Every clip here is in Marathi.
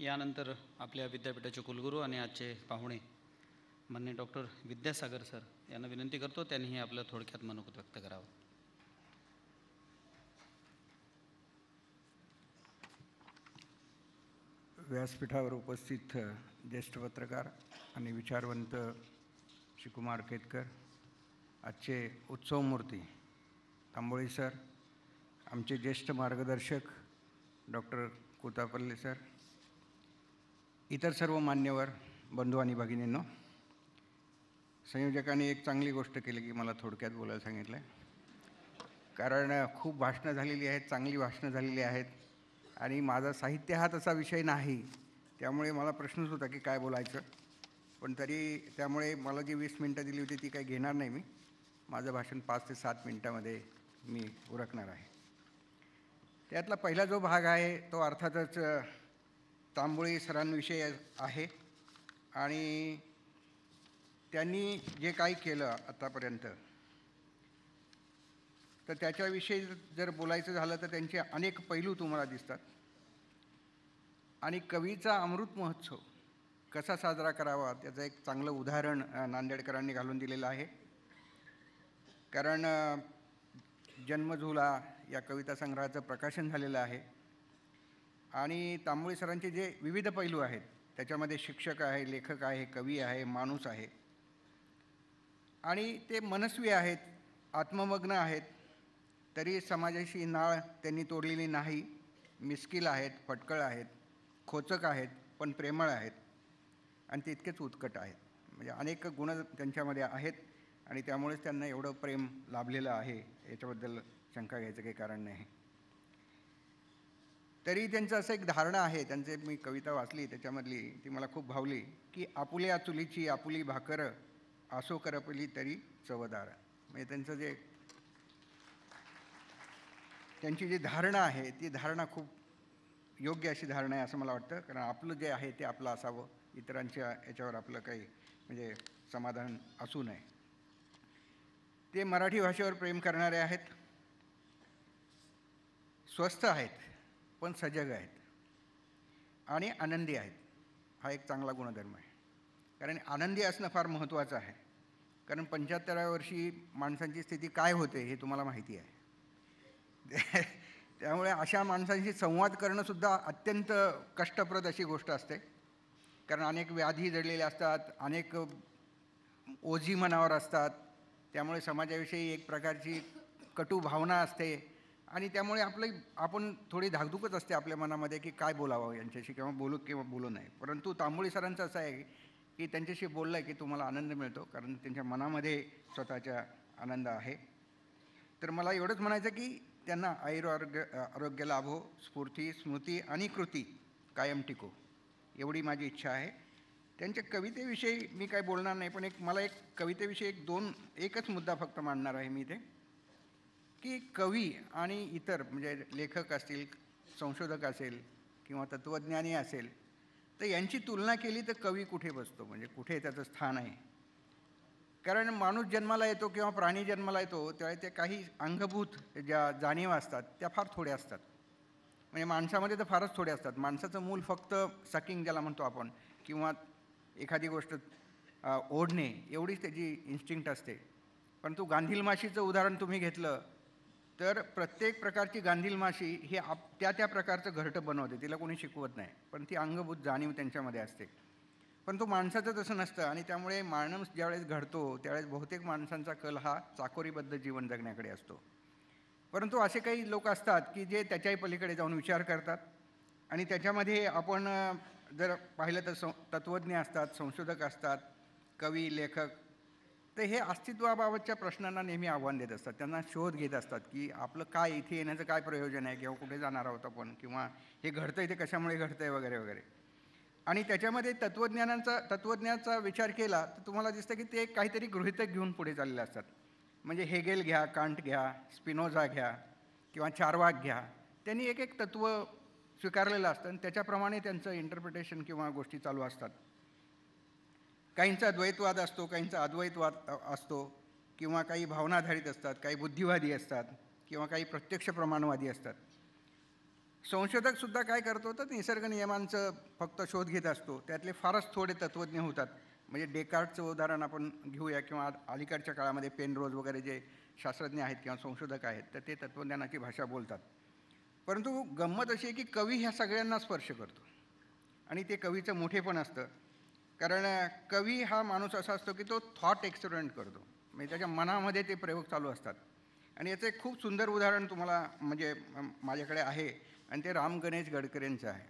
यानंतर आपल्या विद्यापीठाचे कुलगुरू आणि आजचे पाहुणे माननीय डॉक्टर विद्यासागर सर यांना विनंती करतो त्यांनीही आपलं थोडक्यात मनोगत व्यक्त करावं. व्यासपीठावर उपस्थित ज्येष्ठ पत्रकार आणि विचारवंत श्री कुमार केतकर, आजचे उत्सवमूर्ती तांबोळी सर, आमचे ज्येष्ठ मार्गदर्शक डॉक्टर कोतापल्ले सर, इतर सर्व मान्यवर बंधू आणि भगिनींनो, संयोजकांनी एक चांगली गोष्ट केली की मला थोडक्यात बोलायला सांगितलं आहे. कारण खूप भाषणं झालेली आहेत, चांगली भाषणं झालेली आहेत आणि माझा साहित्य हा तसा विषय नाही, त्यामुळे मला प्रश्नच होता की काय बोलायचं. पण तरी त्यामुळे मला जी 20 मिनटं दिली होती ती काही घेणार नाही मी. माझं भाषण 5 ते 7 मिनटामध्ये मी उरकणार आहे. त्यातला पहिला जो भाग आहे तो अर्थातच तांबोळी सरांविषयी आहे आणि त्यांनी जे काही केलं आतापर्यंत तर त्याच्याविषयी जर बोलायचं झालं तर त्यांचे अनेक पैलू तुम्हाला दिसतात. आणि कवीचा अमृत महोत्सव कसा साजरा करावा त्याचं एक चांगलं उदाहरण नांदेडकरांनी घालून दिलेलं आहे. कारण जन्मझुला या कविता संग्रहाचं प्रकाशन झालेलं आहे आणि तांबोळी सरांचे जे विविध पैलू आहेत त्याच्यामध्ये शिक्षक आहे, लेखक आहे, कवी आहे, माणूस आहे आणि ते मनस्वी आहेत, आत्ममग्न आहेत, तरी समाजाशी नाळ त्यांनी तोडलेली नाही. मिस्किल आहेत, फटकळ आहेत, खोचक आहेत, पण प्रेमळ आहेत आणि ते इतकेच उत्कट आहेत. म्हणजे अनेक गुण त्यांच्यामध्ये आहेत आणि त्यामुळेच त्यांना एवढं प्रेम लाभलेलं आहे, याच्याबद्दल शंका घ्यायचं काही कारण नाही. तरी त्यांचं असं एक धारणा आहे, त्यांचे मी कविता वाचली त्याच्यामधली, ती मला खूप भावली की आपुल्या चुलीची आपुली भाकर आसो करपली तरी चवदार. म्हणजे त्यांची जी धारणा आहे ती धारणा खूप योग्य अशी धारणा आहे असं मला वाटतं. कारण आपलं जे आहे ते आपलं असावं, इतरांच्या याच्यावर आपलं काही म्हणजे समाधान असू नये. ते मराठी भाषेवर प्रेम करणारे आहेत, स्वस्थ आहेत पण सजग आहेत आणि आनंदी आहेत. हा एक चांगला गुणधर्म आहे. कारण आनंदी असणं फार महत्त्वाचं आहे. कारण 75व्या वर्षी माणसांची स्थिती काय होते हे तुम्हाला माहिती आहे. त्यामुळे अशा माणसांशी संवाद करणंसुद्धा अत्यंत कष्टप्रद अशी गोष्ट असते. कारण अनेक व्याधी जडलेल्या असतात, अनेक ओझी मनावर असतात, त्यामुळे समाजाविषयी एक प्रकारची कटू भावना असते आणि त्यामुळे आपण थोडी धाकधूकच असते आपल्या मनामध्ये की काय बोलावं यांच्याशी किंवा बोलू नये. परंतु तांबोळी सरांचं असं आहे की त्यांच्याशी बोललं की तुम्हाला आनंद मिळतो, कारण त्यांच्या मनामध्ये स्वतःचा आनंद आहे. तर मला एवढंच म्हणायचं की त्यांना आरोग्य लाभो, स्फूर्ती, स्मृती आणि कृती कायम टिको, एवढी माझी इच्छा आहे. त्यांच्या कवितेविषयी मी काय बोलणार नाही, पण मला एक कवितेविषयी एकच मुद्दा फक्त मांडणार आहे मी इथे की कवी आणि इतर म्हणजे लेखक असतील, संशोधक असेल किंवा तत्त्वज्ञानी असेल, तर यांची तुलना केली तर कवी कुठे बसतो, म्हणजे कुठे त्याचं स्थान आहे. कारण माणूस जन्माला येतो किंवा प्राणी जन्माला येतो त्यावेळी ते काही अंगभूत ज्या जाणीव असतात त्या फार थोड्या असतात. म्हणजे माणसामध्ये तर फारच थोड्या असतात. माणसाचं मूल फक्त सकिंग ज्याला म्हणतो आपण, किंवा एखादी गोष्ट ओढणे, एवढीच त्याची इन्स्टिंक्ट असते. परंतु गांधील माशीचं उदाहरण तुम्ही घेतलं तर प्रत्येक प्रकारची गांधील माशी ही त्या प्रकारचं घरटं बनवते, तिला कोणी शिकवत नाही, पण ती अंगभूत जाणीव त्यांच्यामध्ये असते. पण तो माणसाचं तसं नसतं आणि त्यामुळे माणूस ज्यावेळेस घडतो त्यावेळेस बहुतेक माणसांचा कल हा चाकोरीबद्ध जीवन जगण्याकडे असतो. परंतु असे काही लोक असतात की जे त्याच्याही पलीकडे जाऊन विचार करतात आणि त्याच्यामध्ये आपण जर पाहिलं तर तत्त्वज्ञ असतात, संशोधक असतात, कवी, लेखक, तर हे अस्तित्वाबाबतच्या प्रश्नांना नेहमी आव्हान देत असतात. त्यांना शोध घेत असतात की आपलं काय इथे येण्याचं काय प्रयोजन आहे किंवा कुठे जाणार आहोत आपण, किंवा हे घडतं इथे कशामुळे घडतं आहे वगैरे वगैरे. आणि त्याच्यामध्ये तत्त्वज्ञानाचा विचार केला तर तुम्हाला दिसतं की ते काहीतरी गृहीतक घेऊन पुढे चाललेले असतात. म्हणजे हेगेल घ्या, कांट घ्या, स्पिनोझा घ्या किंवा चार्वाक घ्या, त्यांनी एक तत्त्व स्वीकारलेलं असतं आणि त्याच्याप्रमाणे त्यांचं इंटरप्रिटेशन किंवा गोष्टी चालू असतात. काहींचा द्वैतवाद असतो, काहींचा अद्वैतवाद असतो, किंवा काही भावनाधारित असतात, काही बुद्धिवादी असतात किंवा काही प्रत्यक्ष प्रमाणवादी असतात. संशोधकसुद्धा काय करतो तर निसर्ग नियमांचं फक्त शोध घेत असतो. त्यातले फारच थोडे तत्त्वज्ञ होतात. म्हणजे डेकार्टचं उदाहरण आपण घेऊया किंवा अलीकडच्या काळामध्ये पेनरोज वगैरे जे शास्त्रज्ञ आहेत किंवा संशोधक आहेत तर ते तत्त्वज्ञानाची भाषा बोलतात. परंतु गंमत अशी आहे की कवी ह्या सगळ्यांना स्पर्श करतो आणि ते कवीचं मोठेपण असतं. कारण कवी हा माणूस असा असतो की तो थॉट एक्सपेरिमेंट करतो. म्हणजे त्याच्या मनामध्ये ते प्रयोग चालू असतात. आणि याचं एक खूप सुंदर उदाहरण तुम्हाला म्हणजे माझ्याकडे आहे आणि ते राम गणेश गडकरींचं आहे.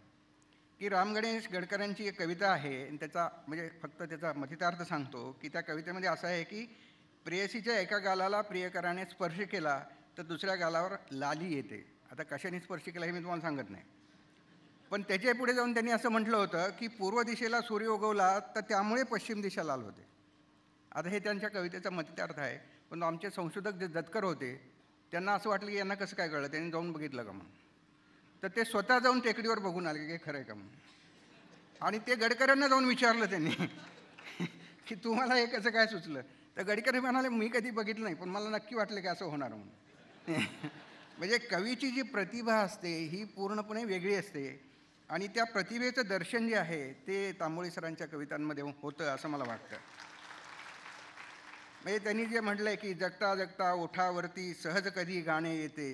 की राम गणेश गडकऱ्यांची एक कविता आहे आणि त्याचा म्हणजे फक्त त्याचा मथितार्थ सांगतो की त्या कवितेमध्ये असं आहे की प्रेयसीच्या एका गालाला प्रियकराने स्पर्श केला तर दुसऱ्या गालावर लाली येते. आता कशाने स्पर्श केला हे मी तुम्हाला सांगत नाही. पण त्याच्या पुढे जाऊन त्यांनी असं म्हटलं होतं की पूर्व दिशेला सूर्य उगवला तर त्यामुळे पश्चिम दिशा लाल होते. आता हे त्यांच्या कवितेचा मतितार्थ आहे. पण आमचे संशोधक जे दत्कर होते त्यांना असं वाटलं की यांना कसं काय कळलं, त्यांनी जाऊन बघितलं का म्हणून. तर ते स्वतः जाऊन टेकडीवर बघून आले की खरं आहे का म्हणून. आणि ते गडकऱ्यांना जाऊन विचारलं त्यांनी की तुम्हाला हे कसं काय सुचलं. तर गडकरी म्हणाले मी कधी बघितलं नाही पण मला नक्की वाटलं की असं होणार म्हणून. म्हणजे कवीची जी प्रतिभा असते ही पूर्णपणे वेगळी असते आणि त्या प्रतिभेचं दर्शन जे आहे ते तांबोळी सरांच्या कवितांमध्ये होतं असं मला वाटतं. म्हणजे त्यांनी जे म्हटलं आहे की जगता जगता ओठावरती सहज कधी गाणे येते,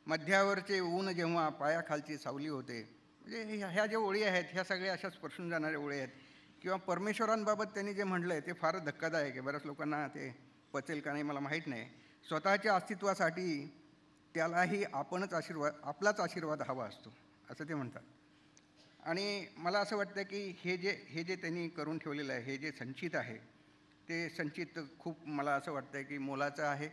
मध्यावरचे ऊन जेव्हा पायाखालची सावली होते. म्हणजे ह्या ज्या ओळी आहेत ह्या सगळ्या अशा स्पर्शून जाणाऱ्या ओळी आहेत. किंवा परमेश्वरांबाबत त्यांनी जे म्हटलं आहे ते फार धक्कादायक आहे. बऱ्याच लोकांना ते पचेल का नाही मला माहीत नाही. स्वतःच्या अस्तित्वासाठी त्यालाही आपलाच आशीर्वाद हवा असतो असं ते म्हणतात. आणि मला असं वाटतं की हे जे त्यांनी करून ठेवलेलं आहे, हे जे संचित आहे ते संचित खूप मला असं वाटतं की मोलाचं आहे.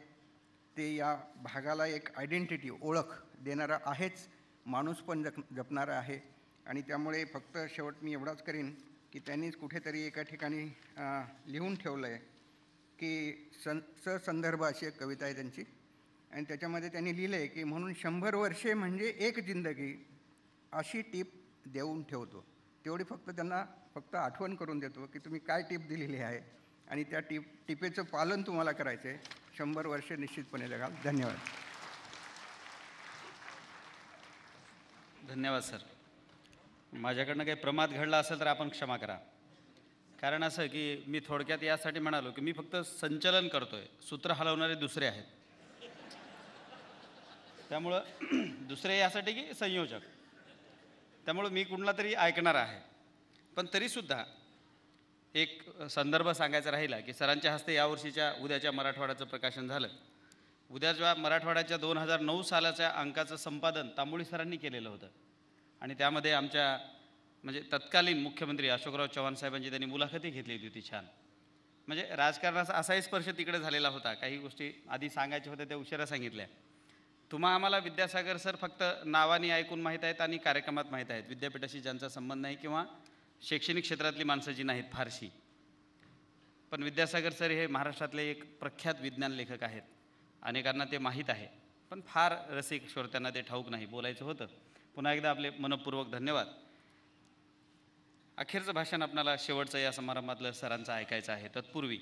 ते या भागाला एक आयडेंटिटी ओळख देणारा आहेच, माणूस पण जपणारा आहे. आणि त्यामुळे फक्त शेवट मी एवढाच करीन की त्यांनीच कुठेतरी एका ठिकाणी लिहून ठेवलं आहे की ससंदर्भ अशी एक कविता आहे त्यांची. आणि त्याच्यामध्ये त्यांनी लिहिलं आहे की म्हणून 100 वर्षे म्हणजे एक जिंदगी अशी टीप देऊन ठेवतो. तेवढी फक्त त्यांना आठवण करून देतो की तुम्ही काय टीप दिलेली आहे आणि त्या टिपेचं पालन तुम्हाला करायचं आहे. 100 वर्षे निश्चितपणे जगाल. धन्यवाद. धन्यवाद सर. माझ्याकडनं काही प्रमाद घडला असेल तर आपण क्षमा करा. कारण असं की मी थोडक्यात यासाठी म्हणालो की मी फक्त संचलन करतोय, सूत्र हलवणारे दुसरे आहेत. त्यामुळं दुसरे यासाठी की संयोजक, त्यामुळं मी कुठला तरी ऐकणार आहे. पण तरीसुद्धा एक संदर्भ सांगायचा राहिला की सरांच्या हस्ते यावर्षीच्या उद्याच्या मराठवाड्याचं प्रकाशन झालं. उद्याच्या मराठवाड्याच्या 2009 सालाच्या अंकाचं संपादन तांबोळी सरांनी केलेलं होतं. आणि त्यामध्ये आमच्या म्हणजे तत्कालीन मुख्यमंत्री अशोकराव चव्हाण साहेबांची त्यांनी मुलाखती घेतली होती छान. म्हणजे राजकारणाचा असाही स्पर्श तिकडे झालेला होता. काही गोष्टी आधी सांगायच्या होत्या त्या उशिरा सांगितल्या. तुम्हा आम्हाला विद्यासागर सर फक्त नावाने ऐकून माहीत आहेत आणि कार्यक्रमात माहीत आहेत. विद्यापीठाशी ज्यांचा संबंध नाही किंवा शैक्षणिक क्षेत्रातली माणसं जी नाहीत फारशी. पण विद्यासागर सर हे महाराष्ट्रातले एक प्रख्यात विज्ञान लेखक आहेत. अनेकांना ते माहीत आहे, पण फार रसिक श्रोत्यांना ते ठाऊक नाही. बोलायचं होतं. पुन्हा एकदा आपले मनपूर्वक धन्यवाद. अखेरचं भाषण आपणाला शेवटचं या समारंभातलं सरांचं ऐकायचं आहे. तत्पूर्वी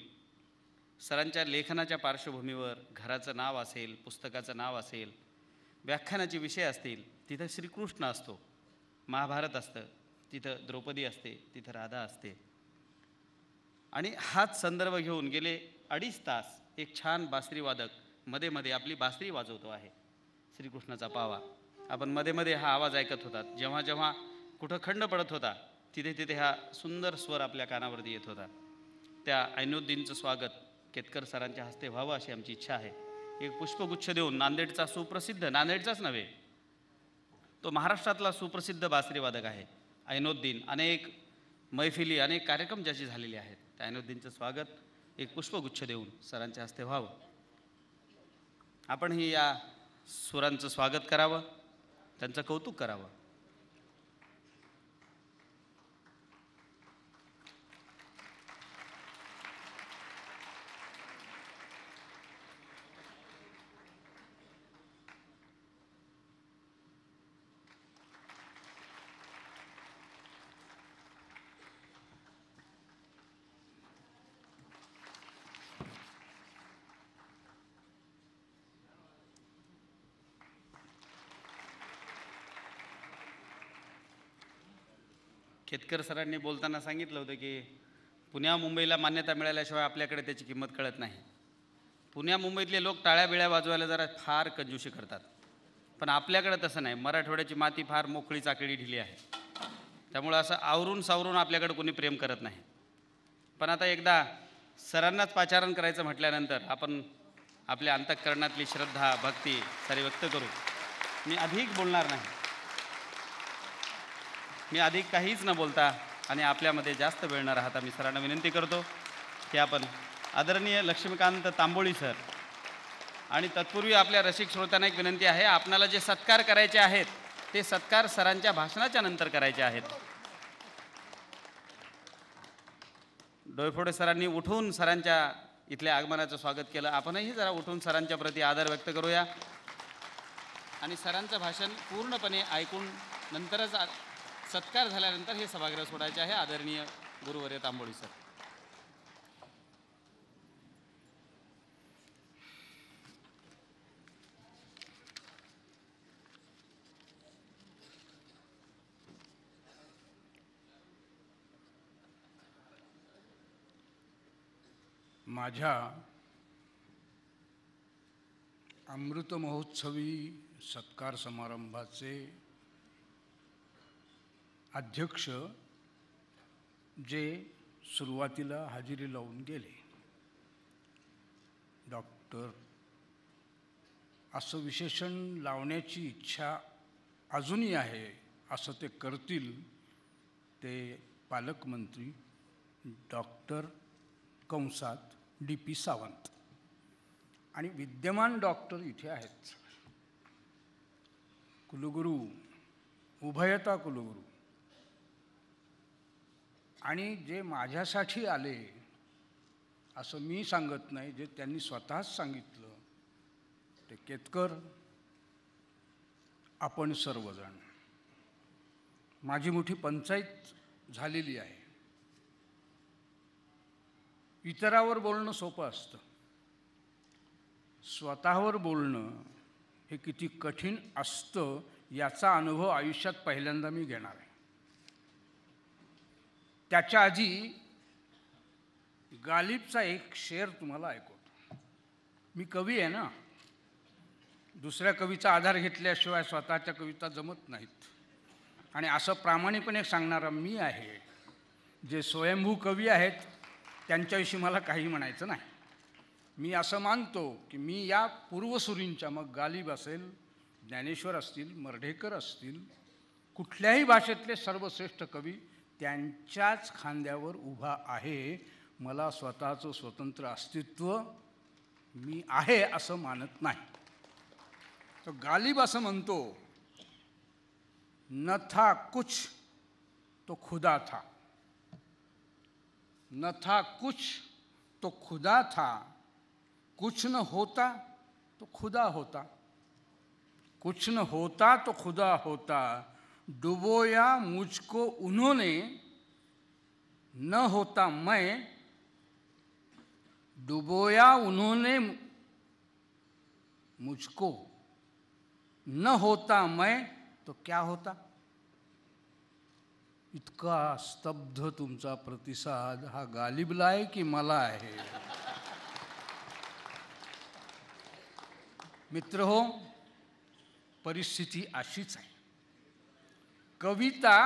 सरांच्या लेखनाच्या पार्श्वभूमीवर घराचं नाव असेल, पुस्तकाचं नाव असेल, व्याख्यानाचे विषय असतील, तिथं श्रीकृष्ण असतो, महाभारत असतं, तिथं द्रौपदी असते, तिथं राधा असते. आणि हाच संदर्भ घेऊन गेले 2.5 तास एक छान बासरी वादक मध्ये मध्ये आपली बासरी वाजवतो आहे. श्रीकृष्णाचा पावा आपण मध्ये मध्ये हा आवाज ऐकत होतात. जेव्हा जेव्हा कुठं खंड पडत होता तिथे तिथे हा सुंदर स्वर आपल्या कानावरती येत होता. त्या ऐनुद्दीनचं स्वागत केतकर सरांच्या हस्ते व्हावं अशी आमची इच्छा आहे. एक पुष्पगुच्छ देऊन नांदेडचा सुप्रसिद्ध, नांदेडचाच नव्हे तो महाराष्ट्रातला सुप्रसिद्ध बासरी वादक आहे ऐनुद्दीन. अनेक मैफिली, अनेक कार्यक्रम ज्याचे झालेले आहेत. त्या ऐनुद्दीनचं स्वागत एक पुष्पगुच्छ देऊन सरांच्या हस्ते व्हावं. आपणही या सुरांचं स्वागत करावं, त्यांचं कौतुक करावं. केतकर सरांनी बोलताना सांगितलं होतं की पुण्या मुंबईला मान्यता मिळाल्याशिवाय आपल्याकडे त्याची किंमत कळत नाही. पुण्या मुंबईतले लोक टाळ्या वाजवायला जरा फार कंजूशी करतात, पण आपल्याकडे तसं नाही. मराठवाड्याची माती फार मोकळी चाकडी ढिली आहे, त्यामुळं असं आवरून सावरून आपल्याकडे कोणी प्रेम करत नाही. पण आता एकदा सरांनाच पाचारण करायचं म्हटल्यानंतर आपण आपल्या अंतःकरणातली श्रद्धा भक्ती सारी व्यक्त करू. मी अधिक बोलणार नाही. मी अधिक काहीच न बोलता आणि आपल्यामध्ये जास्त वेळ न राहता मी सरांना विनंती करतो की आपण आदरणीय लक्ष्मीकांत तांबोळी सर, आणि तत्पूर्वी आपल्या रसिक श्रोत्यांना एक विनंती आहे, आपणाला जे सत्कार करायचे आहेत ते सत्कार सरांच्या भाषणाच्या नंतर करायचे आहेत. डोयफोडे सरांनी उठून सरांच्या इथल्या आगमनाचं स्वागत केलं. आपणही जरा उठून सरांच्या प्रती आदर व्यक्त करूया आणि सरांचं भाषण पूर्णपणे ऐकून नंतरच सत्कार झाल्यानंतर हे सभागृह सोडायचे आहे. आदरणीय गुरुवर्य तांबोळी सर. माझ्या अमृत महोत्सवी सत्कार समारंभाचे अध्यक्ष जे सुरुवातीला हजेरी लावून गेले, डॉक्टर असं विशेषण लावण्याची इच्छा अजूनही आहे, असं ते करतील ते पालकमंत्री डॉक्टर कंसात डी.पी. सावंत. आणि विद्यमान डॉक्टर इथे आहेत, कुलगुरू, उभयता कुलगुरू. आणि जे माझ्यासाठी आले असं मी सांगत नाही, जे त्यांनी स्वतःच सांगितलं ते केतकर, आपण सर्वजण. माझी मोठी पंचायत झालेली आहे. इतरावर बोलणं सोपं असतं, स्वतःवर बोलणं हे किती कठीण असतं याचा अनुभव आयुष्यात पहिल्यांदा मी घेणार आहे. त्याच्या आधी गालिबचा एक शेर तुम्हाला ऐकवतो. मी कवी आहे ना, दुसऱ्या कवीचा आधार घेतल्याशिवाय स्वतःच्या कविता जमत नाहीत. आणि असं प्रामाणिकपणे सांगणारा मी आहे. जे स्वयंभू कवी आहेत त्यांच्याविषयी मला काही म्हणायचं नाही. मी असं मानतो की मी या पूर्वसुरींच्या, मग गालिब असेल, ज्ञानेश्वर असतील, मर्ढेकर असतील, कुठल्याही भाषेतले सर्वश्रेष्ठ कवी त्यांच्याच खांद्यावर उभा आहे. मला स्वतःचं स्वतंत्र अस्तित्व मी आहे असं मानत नाही. तर गालिब असं म्हणतो, न था कुछ तो खुदा था, न था कुछ तो खुदा था, कुछ न होता तो खुदा होता, कुछ न होता तो खुदा होता, डुबोया मुझको उन्होंने, न होता मैं, डुबोया उन्होंने मुझको, न होता मैं तो क्या होता. इतका स्तब्ध तुमचा प्रतिसाद हा गालिबला आहे की मला आहे. मित्रहो, परिस्थिती अशीच आहे. कविता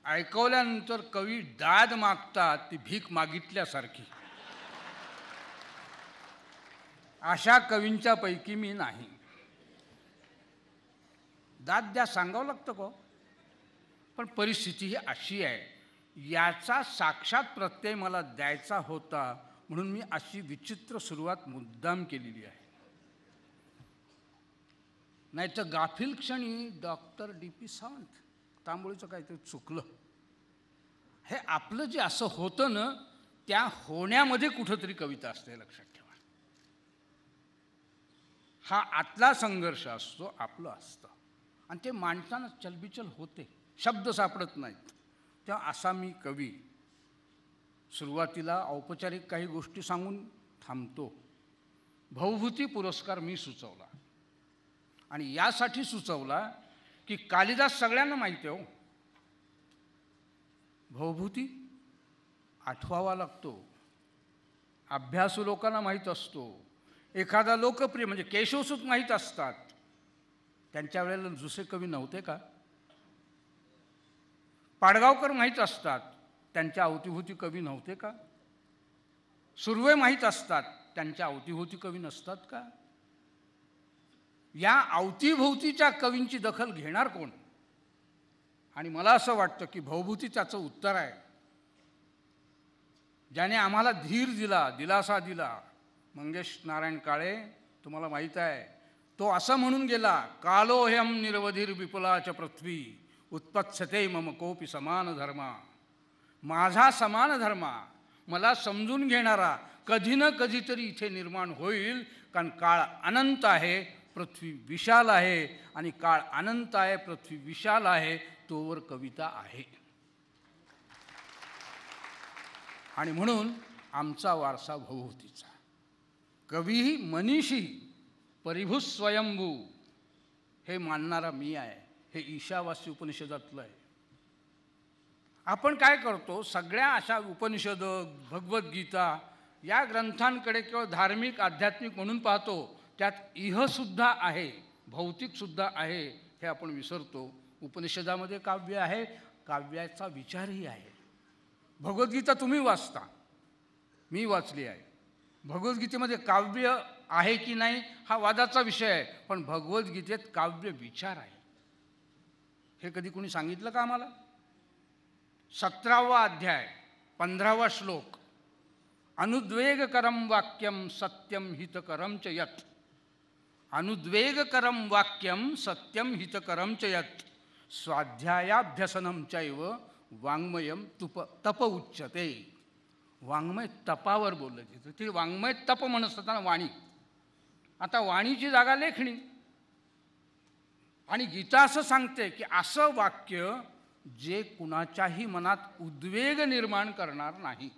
ऐकवल्यानंतर कवी दाद मागतात ती भीक मागितल्यासारखी. अशा कवींच्या पैकी मी नाही. दाद द्या सांगावं लागतं को, पण परिस्थिती ही अशी आहे. याचा साक्षात प्रत्यय मला द्यायचा होता, म्हणून मी अशी विचित्र सुरुवात मुद्दाम केलेली आहे. नाही तर गाफील क्षणी डॉक्टर डी.पी. सावंत, तांबोळीचं काहीतरी चुकलं. हे आपलं जे असं होतं ना, त्या होण्यामध्ये कुठंतरी कविता असते, लक्षात ठेवा. हा आतला संघर्ष असतो, आपलं असतं. आणि ते मांडताना चलबिचल होते, शब्द सापडत नाहीत. तेव्हा असा मी कवी सुरुवातीला औपचारिक काही गोष्टी सांगून थांबतो. भवभूती पुरस्कार मी सुचवला, आणि यासाठी सुचवला की कालिदास सगळ्यांना माहिती आहे हो. भवभूती आठवावा लागतो. अभ्यासू लोकांना माहीत असतो. एखादा लोकप्रिय म्हणजे केशवसूत माहीत असतात. त्यांच्या वेळेला दुसरे कवी नव्हते का? पाडगावकर माहीत असतात. त्यांच्या अवतीभोवती कवी नव्हते का? सुर्वे माहीत असतात. त्यांच्या अवतीभोवती कवी नसतात का? या अवतीभोवतीच्या कवींची दखल घेणार कोण? आणि मला असं वाटतं की भवभूती त्याचं उत्तर आहे. ज्याने आम्हाला धीर दिला, दिलासा दिला, मंगेश नारायण काळे, तुम्हाला माहीत आहे, तो असं म्हणून गेला, कालोह्यम निरवधीर विपुलाच पृथ्वी उत्पत्स्यते मम कोपी समान धर्मा. माझा समान धर्मा, मला समजून घेणारा कधी ना कधीतरी इथे निर्माण होईल. कारण काळ अनंत आहे, पृथ्वी विशाल आहे. आणि काळ अनंत आहे, पृथ्वी विशाल आहे, तोवर कविता आहे. आणि म्हणून आमचा वारसा भवभूतीचा. कवीही मनीषी परिभू स्वयंभू हे मानणारा मी आहे. हे ईशावास्य उपनिषदातलं आहे. आपण काय करतो, सगळ्या अशा उपनिषद, भगवद्गीता या ग्रंथांकडे केवळ धार्मिक आध्यात्मिक म्हणून पाहतो. त्यात इहसुद्धा आहे, भौतिकसुद्धा आहे हे आपण विसरतो. उपनिषदामध्ये काव्य आहे, काव्याचा विचारही आहे. भगवद्गीता तुम्ही वाचता, मी वाचली आहे. भगवद्गीतेमध्ये काव्य आहे की नाही हा वादाचा विषय आहे. पण भगवद्गीतेत काव्य विचार आहे. हे कधी कोणी सांगितलं का आम्हाला? 17वा अध्याय 15वा श्लोक, अनुद्वेगकरम वाक्यम सत्यम हितकरम च यत्. अनुद्वेगकरम वाक्यम सत्यम हितकरम च यत् स्वाध्यायाभ्यसनम चैव वाङ्मयम तप उच्यते. वाङ्मय तपावर बोललं तिथं. ती वाङ्मय तप म्हणत असताना वाणी. आता वाणीची जागा लेखणी. आणि गीता असं सांगते की असं वाक्य जे कुणाच्याही मनात उद्वेग निर्माण करणार नाही.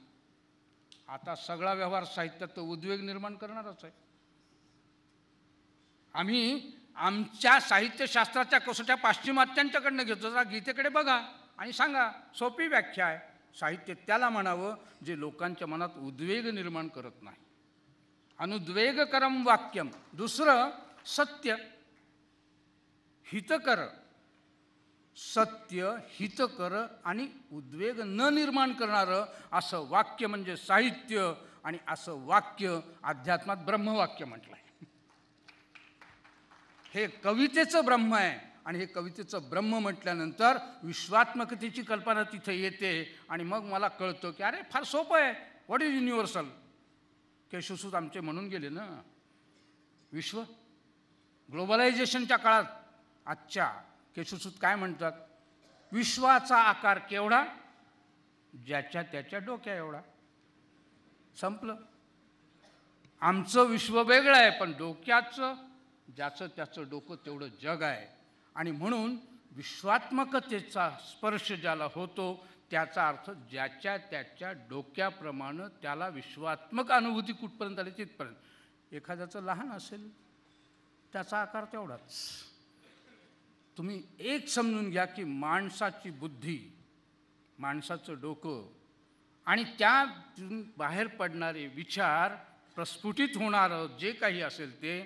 आता सगळा व्यवहार साहित्यात तो उद्वेग निर्माण करणारच आहे. आम्ही आमच्या साहित्यशास्त्राच्या कसोट्या पाश्चिमात्यांच्याकडनं घेतो. जरा गीतेकडे बघा आणि सांगा. सोपी व्याख्या आहे. साहित्य त्याला म्हणावं जे लोकांच्या मनात उद्वेग निर्माण करत नाही. अनुद्वेगकरम वाक्यम. दुसरं सत्य हितकर. सत्य हितकर आणि उद्वेग न निर्माण करणारं असं वाक्य म्हणजे साहित्य. आणि असं वाक्य अध्यात्मात ब्रह्मवाक्य म्हटलं आहे. हे कवितेचं ब्रह्म आहे. आणि हे कवितेचं ब्रह्म म्हटल्यानंतर विश्वात्मकतेची कल्पना तिथे येते. आणि मग मला कळतं की अरे फार सोपं आहे. What is universal. केशवसूत आमचे म्हणून गेले ना, विश्व ग्लोबलायझेशनच्या काळात आजच्या केशवसूत काय म्हणतात, विश्वाचा आकार केवढा, ज्याच्या त्याच्या डोक्या एवढा. संपलं. आमचं विश्व वेगळं आहे, पण डोक्याचं ज्याचं त्याचं डोकं तेवढं जग आहे. आणि म्हणून विश्वात्मकतेचा स्पर्श ज्याला होतो त्याचा अर्थ ज्याच्या त्याच्या डोक्याप्रमाणे त्याला विश्वात्मक अनुभूती कुठपर्यंत आली तिथपर्यंत. एखाद्याचं लहान असेल त्याचा आकार तेवढाच. तुम्ही एक समजून घ्या की माणसाची बुद्धी, माणसाचं डोकं आणि त्यातून बाहेर पडणारे विचार, प्रस्फुटित होणारं जे काही असेल ते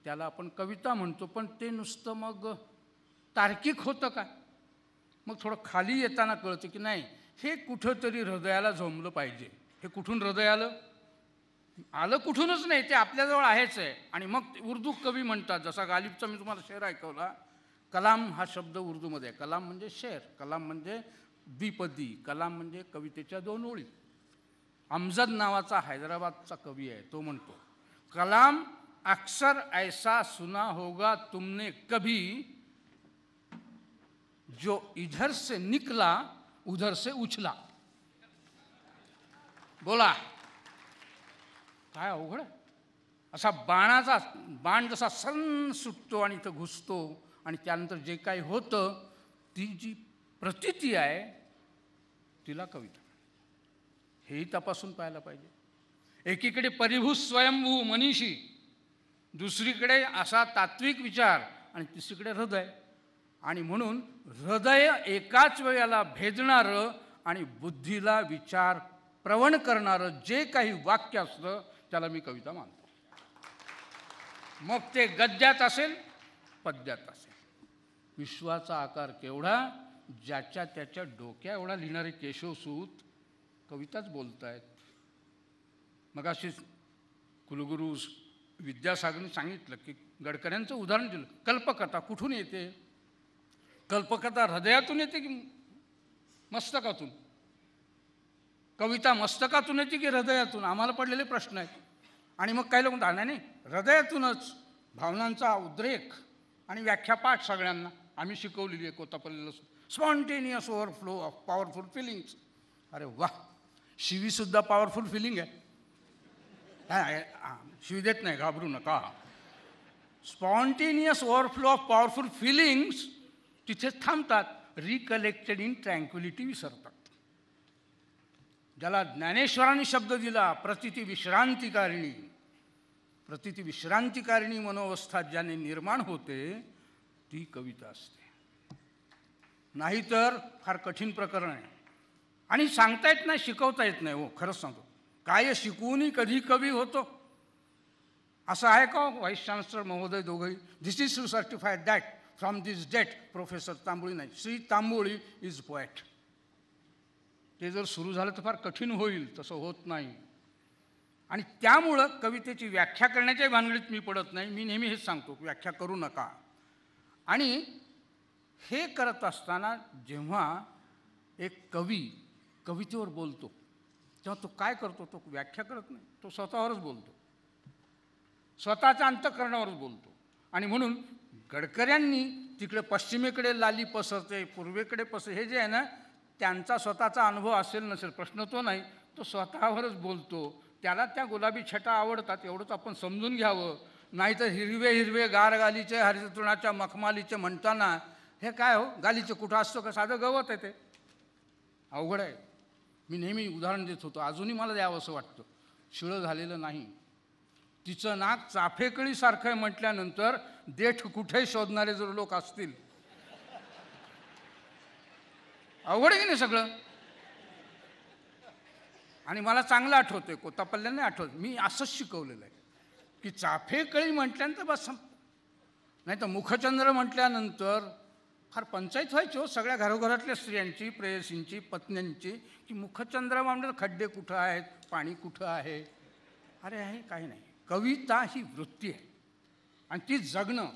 त्याला आपण कविता म्हणतो. पण ते नुसतं मग तार्किक होतं का? मग थोडं खाली येताना कळतं की नाही, हे कुठंतरी हृदयाला झोंबलं पाहिजे. हे कुठून हृदय आलं कुठूनच नाही, ते आपल्याजवळ आहेच आहे. आणि मग उर्दू कवी म्हणतात, जसा गालिबचा मी तुम्हाला शेर ऐकवला, कलाम हा शब्द उर्दूमध्ये आहे. कलाम म्हणजे शेर, कलाम म्हणजे द्विपदी, कलाम म्हणजे कवितेच्या 2 ओळी. अमजद नावाचा हैदराबादचा कवी आहे, तो म्हणतो, कलाम अक्सर ऐसा सुना होगा तुमने कभी, जो इधर से निकला उधर से उछला. बोला काय अवघड. असा बाण जसा सण सुटतो आणि इथं घुसतो आणि त्यानंतर जे काही होतं, ती जी प्रतीती आहे तिला कविता. हेही तपासून पाहायला पाहिजे. एकीकडे परिभू स्वयंभू मनीषी, दुसरीकडे असा तात्विक विचार आणि तिसरीकडे हृदय. आणि म्हणून हृदय एकाच वेळेला भेदणारं आणि बुद्धीला विचार प्रवण करणारं जे काही वाक्य असतं त्याला मी कविता मानतो. मग ते गद्यात असेल, पद्यात असेल. विश्वाचा आकार केवढा, ज्याच्या त्याच्या डोक्या एवढा लिहिणारे केशवसूत कविताच बोलतायत. मग अशी कुलगुरू विद्यासागरने सांगितलं की गडकऱ्यांचं उदाहरण दिलं. कल्पकथा कुठून येते? कल्पकथा हृदयातून येते की मस्तकातून? कविता मस्तकातून येते की हृदयातून? आम्हाला पडलेले प्रश्न आहेत. आणि मग काही लोक म्हणतात नाही हृदयातूनच. भावनांचा उद्रेक आणि व्याख्यापाठ सगळ्यांना आम्ही शिकवलेली आहे कोतापल्लीला. Spontaneous overflow of powerful feelings. अरे वा, शिवीसुद्धा पॉवरफुल फिलिंग आहे. शिवी देत नाही, घाबरू नका. Spontaneous overflow of powerful feelings तिथेच थांबतात. रिकलेक्टेड इन ट्रँक्विलिटी विसरतात. ज्याला ज्ञानेश्वरांनी शब्द दिला प्रतिती विश्रांतिकारिणी. प्रतिती विश्रांतिकारिणी मनोवस्था ज्याने निर्माण होते ती कविता असते. नाहीतर फार कठीण प्रकरण आहे. आणि सांगता येत नाही, शिकवता येत नाही. हो, खरंच सांगतो. काय शिकवूनही कधी कवी होतो असं आहे का व्हाईस चान्सलर महोदय दोघंही? This is to certify that from this date professor Tamboli नाही, श्री तांबोळी इज पोएट. ते जर सुरू झालं तर फार कठीण होईल, तसं होत नाही. आणि त्यामुळं कवितेची व्याख्या करण्याच्या भानगडीत मी पडत नाही. मी नेहमी हेच सांगतो, व्याख्या करू नका. आणि हे करत असताना जेव्हा एक कवी कवितेवर बोलतो तेव्हा तो काय करतो? तो व्याख्या करत नाही, तो स्वतःवरच बोलतो, स्वतःच्या अंतःकरणावरच बोलतो. आणि म्हणून गडकऱ्यांनी तिकडे पश्चिमेकडे लाली पसरते, पूर्वेकडे हे जे आहे ना, त्यांचा स्वतःचा अनुभव असेल नसेल प्रश्न तो नाही, तो स्वतःवरच बोलतो. त्याला त्या गुलाबी छटा आवडतात एवढंच आपण समजून घ्यावं. नाहीतर हिरवे हिरवे गार गालीचे हरितृणाच्या मखमालीचे म्हणताना हे काय हो, गालीचे कुठं असतो का? साधं गवत आहे ते. अवघड आहे. मी नेहमी उदाहरण देत होतो, अजूनही मला द्यावं असं वाटतं. शिळं झालेलं नाही. तिचं नाक चाफेकळीसारखं आहे म्हटल्यानंतर देठ कुठे शोधणारे जर लोक असतील, अवघड आहे की नाही सगळं? आणि मला चांगलं आठवतंय, कोतापल्ल्याने आठवत, मी असंच शिकवलेलं आहे की चाफेकळी म्हटल्यानंतर बस. नाही तर मुखचंद्र म्हटल्यानंतर फार पंचायत व्हायची हो सगळ्या घरोघरातल्या स्त्रियांची, प्रेयसींची, पत्न्यांची, की मुखचंद्र म्हणजे खड्डे कुठं आहेत, पाणी कुठं आहे. अरे आहे काही नाही. कविता ही वृत्ती आहे आणि ती जगणं,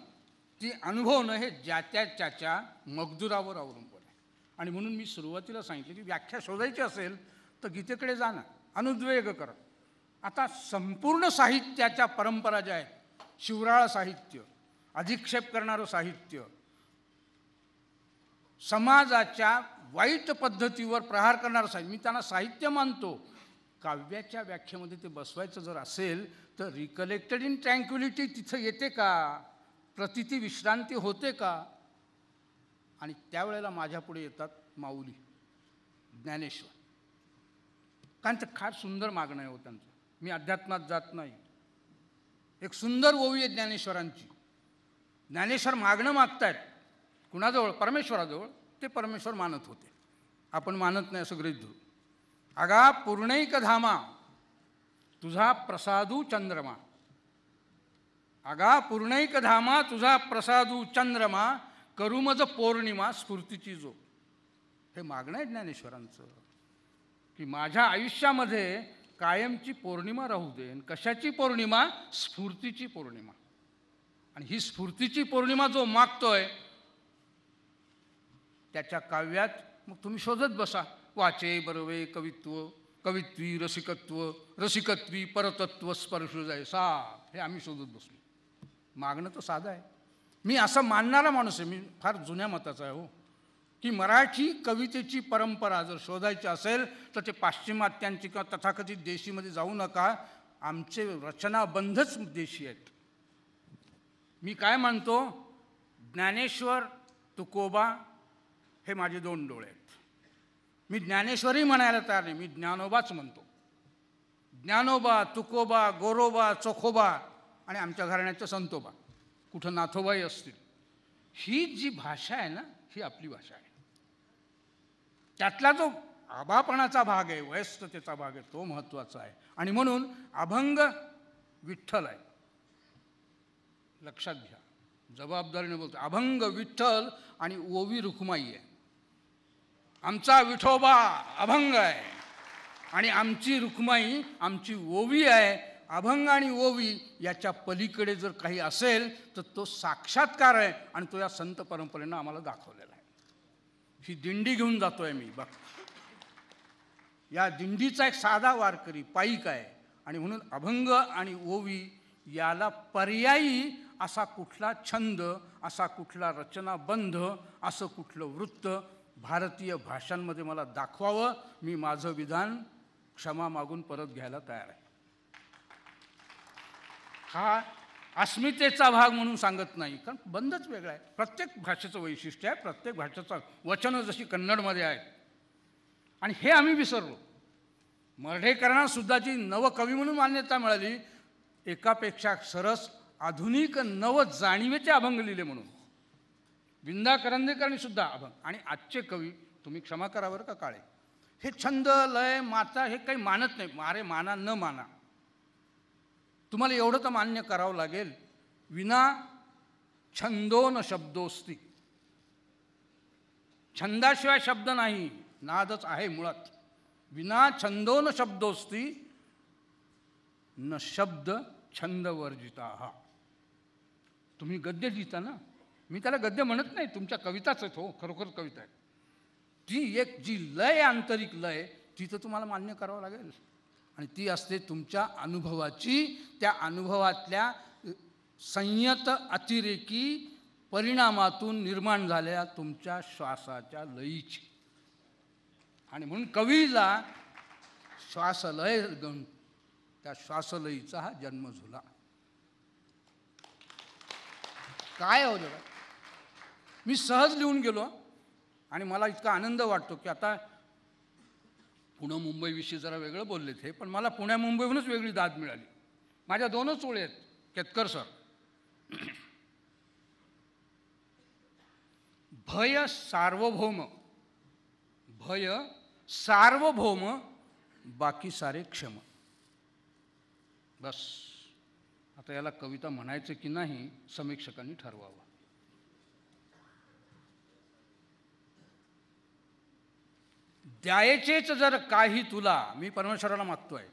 ती अनुभवणं हे त्याच्या मगदुरावर अवलंबून आहे. आणि म्हणून मी सुरुवातीला सांगितलं की व्याख्या शोधायची असेल तर गीतेकडे जाणं, अनुद्वेग करत. आता संपूर्ण साहित्याच्या परंपरा ज्या आहेत, शिवराळ साहित्य, अधिक्षेप करणारं साहित्य, समाजाच्या वाईट पद्धतीवर प्रहार करणारं साहित्य, मी त्यांना साहित्य मानतो. काव्याच्या व्याख्येमध्ये ते बसवायचं जर असेल तर रिकलेक्टेड इन ट्रँक्विलिटी तिथं येते का? प्रतिती विश्रांती होते का? आणि त्यावेळेला माझ्यापुढे येतात माऊली, ज्ञानेश्वर. कारण ते फार सुंदर मागणं आहे हो त्यांचं. मी अध्यात्मात जात नाही. एक सुंदर ओवी आहे ज्ञानेश्वरांची. ज्ञानेश्वर मागणं मागतायत कुणाजवळ? परमेश्वराजवळ. ते परमेश्वर मानत होते, आपण मानत नाही असं गृहीत धरू. अगा पूर्णैक धामा तुझा प्रसादू चंद्रमा, अगा पूर्णैक धामा तुझा प्रसादू चंद्रमा, करुमज पौर्णिमा स्फूर्तीची जो. हे मागणं आहे ज्ञानेश्वरांचं की माझ्या आयुष्यामध्ये कायमची पौर्णिमा राहू दे. कशाची पौर्णिमा? स्फूर्तीची पौर्णिमा. आणि ही स्फूर्तीची पौर्णिमा जो मागतोय त्याच्या काव्यात मग तुम्ही शोधत बसा. वाचे बरवे कवित्व, कवित्वी रसिकत्व, रसिकत्वी परतत्व स्पर्श जैसा. हे आम्ही शोधत बसलो. मागणं तर साधं आहे. मी असं मानणारा माणूस आहे. मी फार जुन्या मताचा आहे हो, की मराठी कवितेची परंपरा जर शोधायची असेल तर ते पाश्चिमात्यांची किंवा तथाकथित देशीमध्ये जाऊ नका. आमचे रचनाबंधच देशी आहेत. मी काय मानतो, ज्ञानेश्वर, तुकोबा हे माझे दोन डोळे आहेत. मी ज्ञानेश्वरी म्हणायला तयार नाही, मी ज्ञानोबाच म्हणतो. ज्ञानोबा, तुकोबा, गोरोबा, चोखोबा आणि आमच्या घराण्याचं संतोबा, कुठं नाथोबाई असतील. ही जी भाषा आहे ना, ही आपली भाषा आहे. त्यातला जो आबापणाचा भाग आहे, वयस्कतेचा भाग आहे, तो महत्त्वाचा आहे. आणि म्हणून अभंग विठ्ठल आहे. लक्षात घ्या, जबाबदारीने बोलतो. अभंग विठ्ठल आणि ओवी रुक्माई आहे. आमचा विठोबा अभंग आहे आणि आमची रुक्माई आमची ओवी आहे. अभंग आणि ओवी याच्या पलीकडे जर काही असेल तर तो साक्षात्कार आहे आणि तो या संत परंपरेनं आम्हाला दाखवलेला आहे. ही दिंडी घेऊन जातोय मी बघ. या दिंडीचा एक साधा वारकरी पायिक आहे आणि म्हणून अभंग आणि ओवी याला पर्यायी असा कुठला छंद, असा कुठला रचनाबंध, असं कुठलं वृत्त भारतीय भाषांमध्ये मला दाखवावं. मी माझं विधान क्षमा मागून परत घ्यायला तयार आहे. हा अस्मितेचा भाग म्हणून सांगत नाही, कारण बंधच वेगळा आहे. प्रत्येक भाषेचं वैशिष्ट्य आहे, प्रत्येक भाषेचं वचनं जशी कन्नडमध्ये आहेत आणि हे आम्ही विसरलो. मर्ढेकरांना सुद्धा जी नवकवी म्हणून मान्यता मिळाली, एकापेक्षा सरस आधुनिक नव जाणीवेचे अभंग लिहिले म्हणून. विंदा करंदीकरांनी सुद्धा अभंग. आणि आजचे कवी, तुम्ही क्षमा करा बरं का काळे, हे छंद लय माता हे काही मानत नाही. मारे माना न माना, तुम्हाला एवढं तर मान्य करावं लागेल, विना छंदो न शब्दोस्ती. छंदाशिवाय शब्द नाही, नादच आहे मुळात. विना छंदो न शब्दोस्ती न शब्द छंद वर्जिता. हा तुम्ही गद्य लिहिता ना, मी त्याला गद्य म्हणत नाही, तुमच्या कविताच आहेत हो, खरोखर कविता आहे. ती एक जी लय, आंतरिक लय, ती तर तुम्हाला मान्य करावं लागेल. आणि ती असते तुमच्या अनुभवाची, त्या अनुभवातल्या संयत अतिरेकी परिणामातून निर्माण झालेल्या तुमच्या श्वासाच्या लयीची. आणि म्हणून कवीला श्वासलय गण, त्या श्वासलयीचा हा जन्म झाला. काय हो जरा, मी सहज लिहून गेलो आणि मला इतका आनंद वाटतो की आता पुणे मुंबईविषयी जरा वेगळं बोलले ते, पण मला पुण्या मुंबईहूनच वेगळी दाद मिळाली. माझ्या दोनच ओळी आहेत, केतकर सर. भय सार्वभौम, भय सार्वभौम, बाकी सारे क्षम. बस. आता याला कविता म्हणायचं की नाही समीक्षकांनी ठरवावं. द्यायचेच जर काही तुला, मी परमेश्वराला मागतोय,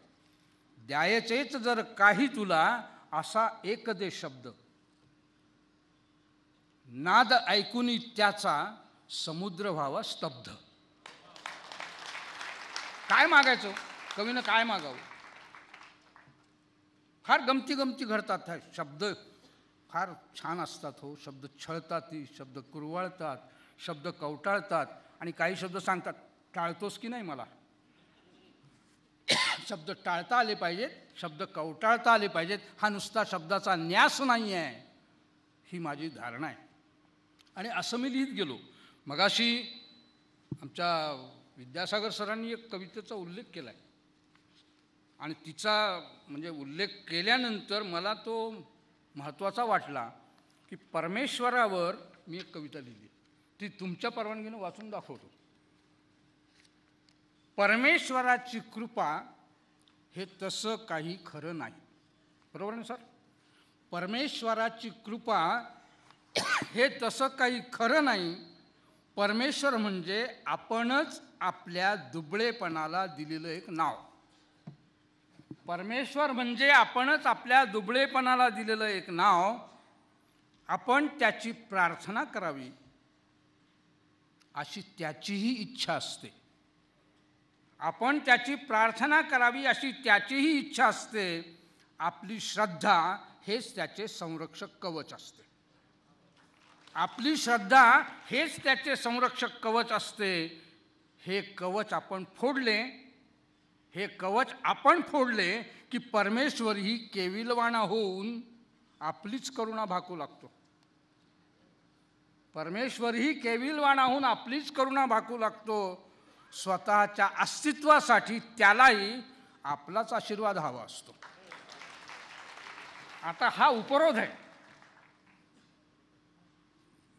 द्यायचेच जर काही तुला, असा एक दे शब्द, नाद ऐकून त्याचा समुद्र व्हावा स्तब्ध. काय मागायचं कवीनं, काय मागावं? फार गमती गमती घडतात. शब्द फार छान असतात हो, शब्द छळतात, शब्द कुरवाळतात, शब्द कवटाळतात आणि काही शब्द सांगतात टाळतोस की नाही मला. शब्द टाळता आले पाहिजेत, शब्द कवटाळता आले पाहिजेत. हा नुसता शब्दाचा न्यास नाही आहे, ही माझी धारणा आहे. आणि असं मी लिहित गेलो. मगाशी आमच्या विद्यासागर सरांनी एक कवितेचा उल्लेख केला आहे आणि तिचा म्हणजे उल्लेख केल्यानंतर मला तो महत्त्वाचा वाटला की परमेश्वरावर मी एक कविता लिहिली, ती तुमच्या परवानगीनं वाचून दाखवतो. परमेश्वराची कृपा हे तसं काही खरं नाही. बरोबर ना सर? परमेश्वराची कृपा हे तसं काही खरं नाही. परमेश्वर म्हणजे आपणच आपल्या दुबळेपणाला दिलेलं एक नाव. परमेश्वर म्हणजे आपणच आपल्या दुबळेपणाला दिलेलं एक नाव. आपण त्याची प्रार्थना करावी अशी त्याचीही इच्छा असते. आपण त्याची प्रार्थना करावी अशी त्याचीही इच्छा असते. आपली श्रद्धा हेच त्याचे संरक्षक कवच असते. आपली श्रद्धा हेच त्याचे संरक्षक कवच असते. हे कवच आपण फोडले, हे कवच आपण फोडले की परमेश्वरही केविलवाणा होऊन आपलीच करुणा भाकू लागतो. परमेश्वरही केविलवाणा होऊन आपलीच करुणा भाकू लागतो. स्वतःच्या अस्तित्वासाठी त्यालाही आपलाच आशीर्वाद हवा असतो. आता हा उपरोध आहे,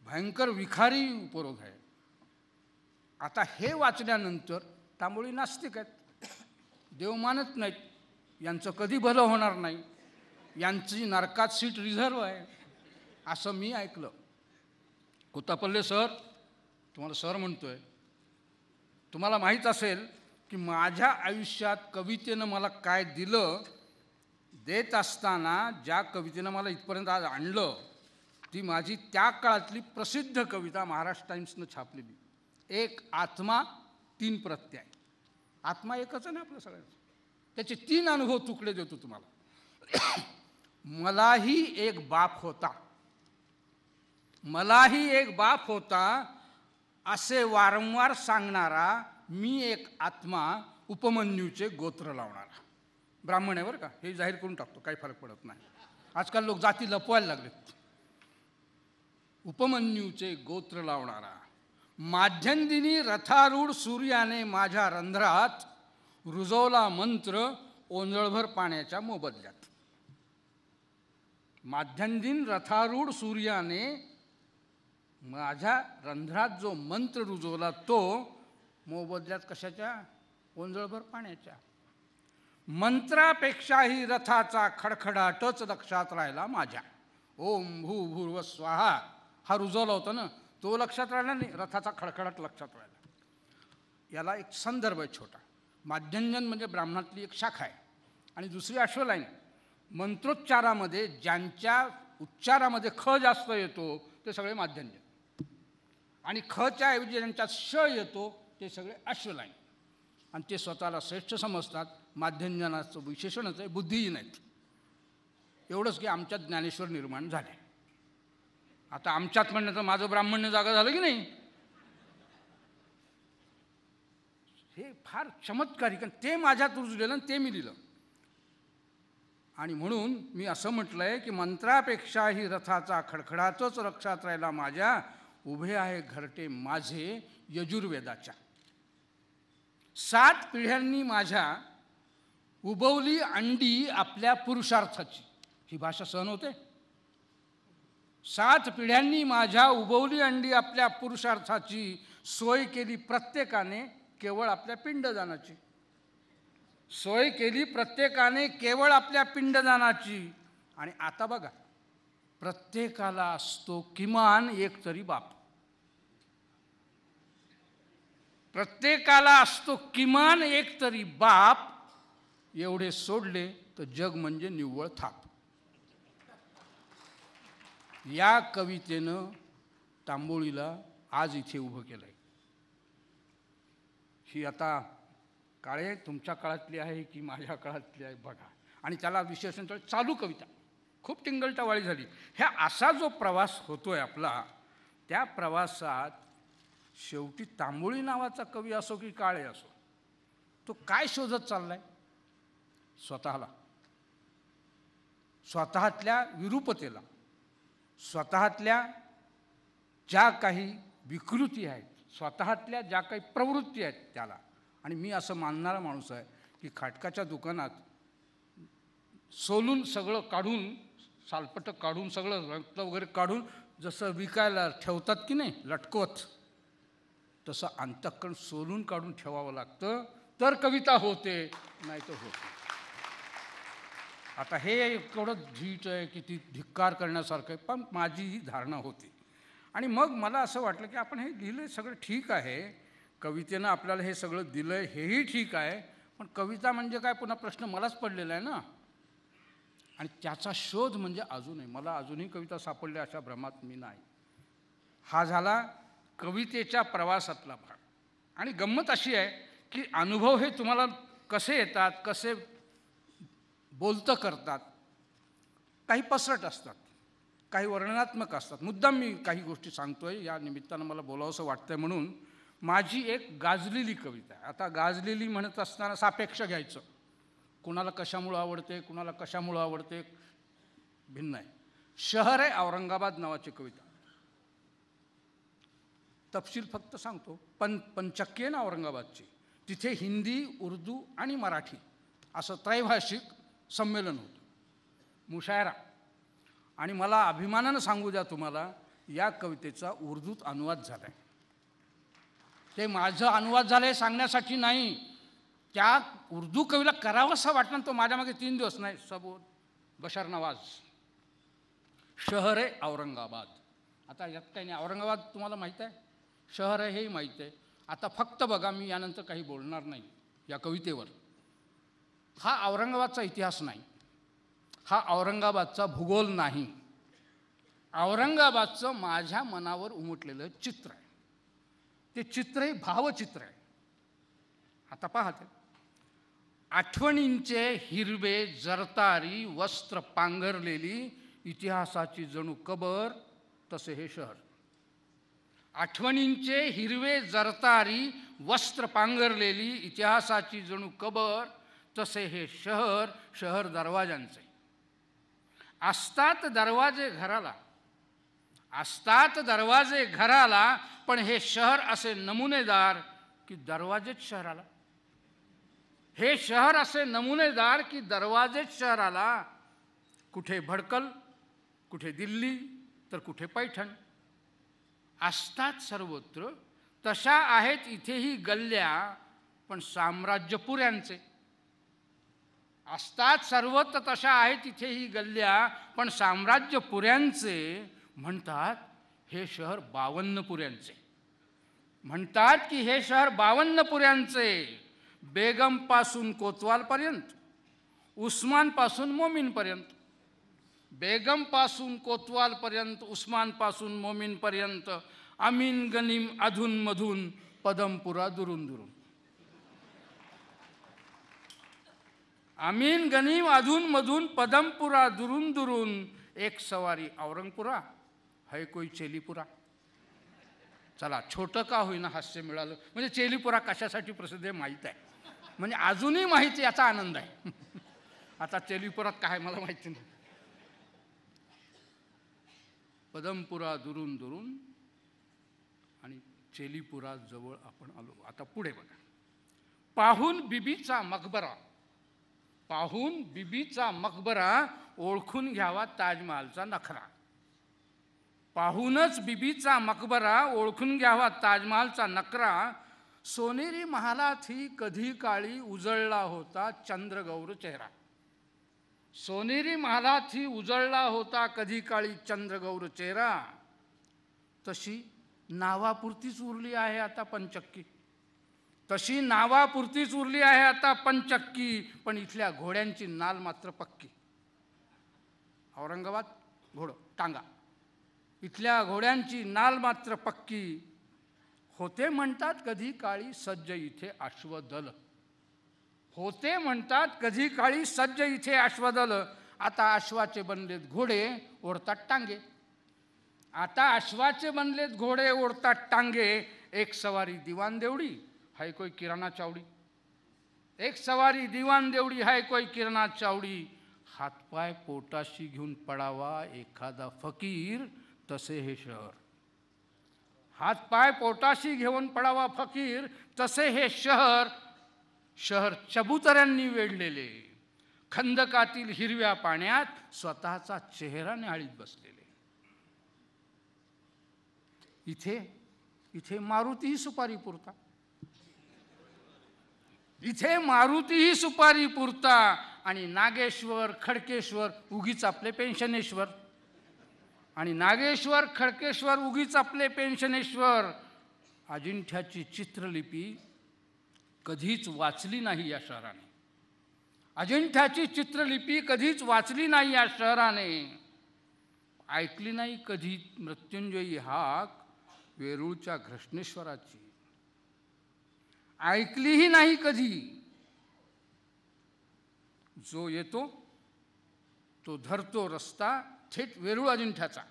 भयंकर विखारी उपरोध आहे. आता हे वाचल्यानंतर तांबोळी नास्तिक आहेत, देव मानत नाहीत, यांचं कधी भलं होणार नाही, यांची नरकात सीट रिझर्व आहे, असं मी ऐकलं. कोत्तापल्ले सर, तुम्हाला सर म्हणतोय, तुम्हाला माहीत असेल की माझ्या आयुष्यात कवितेनं मला काय दिलं, देत असताना ज्या कवितेनं मला इथपर्यंत आज आणलं ती माझी त्या काळातली प्रसिद्ध कविता महाराष्ट्र टाइम्सनं छापलेली, एक आत्मा 3 प्रत्यय. आत्मा एकच आहे ना आपल्या सगळ्यांचा, त्याचे 3 अनुभव तुकडे देतो तुम्हाला. मलाही एक बाप होता, मलाही एक बाप होता असे वारंवार सांगणारा मी एक आत्मा, उपमन्यूचे गोत्र लावणारा. ब्राह्मण आहे बरं का, हे जाहीर करून टाकतो, काही फरक पडत नाही. आजकाल लोक जाती लपवायला लागलेत. उपमन्यूचे गोत्र लावणारा, माध्यंदिनी रथारूढ सूर्याने माझ्या रंध्रात रुजवला मंत्र ओंजळभर पाण्याच्या मोबदल्यात. माध्यंदिन रथारूढ सूर्याने माझ्या रंध्रात जो मंत्र रुजवला तो मोबदल्यात कशाच्या? ओंजळभर पाण्याच्या. मंत्रापेक्षाही रथाचा खडखडाटच लक्षात राहिला माझ्या. ओम भू भूर्व स्वाहा हा रुजवला होता ना, तो लक्षात राहिला नाही, रथाचा खडखडाट लक्षात राहिला. याला एक संदर्भ आहे छोटा. माध्यंजन म्हणजे ब्राह्मणातली एक शाखा आहे आणि दुसरी अश्वलाईन. मंत्रोच्चारामध्ये ज्यांच्या उच्चारामध्ये ख जास्त येतो ते सगळे माध्यंजन, आणि खच्या ऐवजी ज्यांच्यात श येतो ते सगळे अश्वलाईन. आणि ते स्वतःला श्रेष्ठ समजतात. माध्यंजनाचं विशेषणच आहे, बुद्धिहीन आहेत. एवढंच की आमच्यात ज्ञानेश्वर निर्माण झाले. आता आमच्यात म्हणणं तर माझं ब्राह्मण्य जागा झालं की नाही, हे फार चमत्कारिक. ते माझ्यात रुजलेलं आणि ते मी लिहिलं. आणि म्हणून मी असं म्हटलंय की मंत्रापेक्षाही रथाचा खडखडाटच लक्षात राहिला माझ्या. उभे आहे घरटे माझे यजुर्वेदाच्या. 7 पिढ्यांनी माझ्या उबवली अंडी आपल्या पुरुषार्थाची. ही भाषा सहन होते? 7 पिढ्यांनी माझ्या उबवली अंडी आपल्या पुरुषार्थाची, सोय केली प्रत्येकाने केवळ आपल्या पिंडदानाची. सोय केली प्रत्येकाने केवळ आपल्या पिंडदानाची. आणि आता बघा, प्रत्येकाला असतो किमान एक तरी बाप. प्रत्येकाला असतो किमान एक तरी बाप. एवढे सोडले तर जग म्हणजे निव्वळ थाप. या कवितेनं तांबोळीला आज इथे उभं केलं आहे. ही आता काळे तुमच्या काळातली आहे की माझ्या काळातली आहे बघा. आणि त्याला विशेषण चालू कविता खूप टिंगलटावाळी झाली. ह्या असा जो प्रवास होतोय आपला, त्या प्रवासात शेवटी तांबोळी नावाचा कवी असो की काळे असो, तो काय शोधत चाललाय? स्वतःला, स्वतःतल्या विरूपतेला, स्वतःतल्या ज्या काही विकृती आहेत, स्वतःतल्या ज्या काही प्रवृत्ती आहेत त्याला. आणि मी असं मानणारा माणूस आहे की खाटकाच्या दुकानात सोलून सगळं काढून, सालपटं काढून, सगळं रक्त वगैरे काढून जसं विकायला ठेवतात की नाही लटकवत, तसं अंतःकरण सोलून काढून ठेवावं लागतं, तर कविता होते, नाही तर होत नाही. आता हे एवढं धीट आहे की ती धिक्कार करण्यासारखं आहे, पण माझी ही धारणा होती. आणि मग मला असं वाटलं की आपण हे लिहिलं सगळं ठीक आहे, कवितेनं आपल्याला हे सगळं दिलं आहे हेही ठीक आहे, पण कविता म्हणजे काय पुन्हा प्रश्न मलाच पडलेला आहे ना. आणि त्याचा शोध म्हणजे अजूनही मला अजूनही कविता सापडल्या अशा भ्रमात मी नाही. हा झाला कवितेच्या प्रवासातला भाग. आणि गंमत अशी आहे की अनुभव हे तुम्हाला कसे येतात, कसे बोलतं करतात, काही पसरट असतात, काही वर्णनात्मक असतात. मुद्दाम मी काही गोष्टी सांगतोय, या निमित्तानं मला बोलावंसं वाटतंय म्हणून. माझी एक गाजलेली कविता आहे. आता गाजलेली म्हणत असताना सापेक्ष घ्यायचं, कुणाला कशामुळं आवडते, कुणाला कशामुळं आवडते, भिन्न आहे. शहर आहे औरंगाबाद नावाची कविता. तपशील फक्त सांगतो. पंचक्की आहे ना औरंगाबादची, तिथे हिंदी, उर्दू आणि मराठी असं त्रैभाषिक संमेलन होतं, मुशायरा. आणि मला अभिमानानं सांगू द्या तुम्हाला, या कवितेचा उर्दूत अनुवाद झाला आहे. ते माझं अनुवाद झालं हे सांगण्यासाठी नाही, त्या उर्दू कवीला करावंसं वाटलं. तो माझ्या मागे 3 दिवस नाही सबूत बशर नवाज. शहर आहे औरंगाबाद. आता यात काही नाही, औरंगाबाद तुम्हाला माहीत आहे, शहर आहे हेही माहीत आहे. आता फक्त बघा, मी यानंतर काही बोलणार नाही या कवितेवर. हा औरंगाबादचा इतिहास नाही, हा औरंगाबादचा भूगोल नाही, औरंगाबादचं माझ्या मनावर उमटलेलं चित्र आहे. ते चित्र हे भावचित्र आहे. आता पाहते, आठवणींचे हिरवे जरतारी वस्त्र पांघरलेली इतिहासाची जणू कबर, तसे हे शहर. आठवणींचे हिरवे जरतारी वस्त्र पांघरलेली इतिहासाची जणू कबर, तसे हे शहर, शहर दरवाजांचे. असतात दरवाजे घराला, असतात दरवाजे घराला, पण हे शहर असे नमुनेदार की दरवाजेच शहराला. हे शहर असे नमुनेदार की दरवाजेच शहराला. कुठे भडकल, कुठे दिल्ली, तर कुठे पैठण. असतात सर्वत्र, तशा आहेत इथेही गल्ल्या, पण साम्राज्यपुऱ्यांचे. असतात सर्वत्र तशा आहेत इथेही गल्ल्या, पण साम्राज्यपुऱ्यांचे. म्हणतात हे शहर 52 पुऱ्यांचे. म्हणतात की हे शहर 52 पुऱ्यांचे. बेगमपासून कोतवालपर्यंत, उस्मानपासून मोमीनपर्यंत. बेगमपासून कोतवालपर्यंत, उस्मानपासून मोमीनपर्यंत. अमीन गनीम अधूनमधून, पदमपुरा दुरून दुरून. अमीन गनीम अधूनमधून, पदमपुरा दुरून दुरून. एक सवारी औरंगपुरा, है कोई चेलीपुरा. चला, छोटं का होईना हास्य मिळालं. म्हणजे चेलीपुरा कशासाठी प्रसिद्ध आहे माहीत आहे, म्हणजे अजूनही माहिती, याचा आनंद आहे. आता चेलीपुरात काय मला माहिती नाही. पदमपुरा दुरून दुरून आणि चेलीपुरा जवळ आपण आलो. आता पुढे बघा, पाहून बीबीचा मकबरा, पाहून बीबीचा मकबरा, ओळखून घ्यावा ताजमहालचा नखरा. पाहूनच बीबीचा मकबरा, ओळखून घ्यावा ताजमहालचा नखरा. सोनेरी महालात ही कधी काळी उजळला होता चंद्रगौर चेहरा. सोनेरी महालात ही उजळला होता कधी काळी चंद्रगौर चेहरा. तशी नावापुरतीच उरली आहे आता पंचक्की. तशी नावापुरतीच उरली आहे आता पंचक्की. पण इथल्या घोड्यांची नाल मात्र पक्की. औरंगाबाद घोडं टांगा, इथल्या घोड्यांची नाल मात्र पक्की. होते म्हणतात कधी काळी सज्ज इथे अश्वदल. होते म्हणतात कधी काळी सज्ज इथे अश्वदल. आता अश्वाचे बनलेत घोडे, ओढतात टांगे. आता अश्वाचे बनलेत घोडे, ओढतात टांगे. एक सवारी दिवान देवडी, है कोई किराणा चावडी. एक सवारी दिवान देवडी, है कोई किराणा चावडी. हातपाय पोटाशी घेऊन पडावा एखादा फकीर, तसे हे शहर. हातपाय पोटाशी घेऊन पडावा फकीर, तसे हे शहर. शहर चबुतऱ्यांनी वेढलेले, खंदकातील हिरव्या पाण्यात स्वतःचा चेहरा न्याहाळीत बसलेले. इथे मारुतीही सुपारी पुरता, इथे मारुतीही सुपारी पुरता. आणि नागेश्वर खडकेश्वर उगीच आपले पेन्शनेश्वर. आणि नागेश्वर खडकेश्वर उगीच आपले पेन्शनेश्वर. अजिंठ्याची चित्रलिपी कधीच वाचली नाही या शहराने. अजिंठ्याची चित्रलिपी कधीच वाचली नाही या शहराने. ऐकली नाही कधी मृत्युंजयी हाक वेरूळच्या घृष्णेश्वराची. ऐकलीही नाही कधी. जो येतो तो धरतो रस्ता थेट वेरूळ अजिंठ्याचा.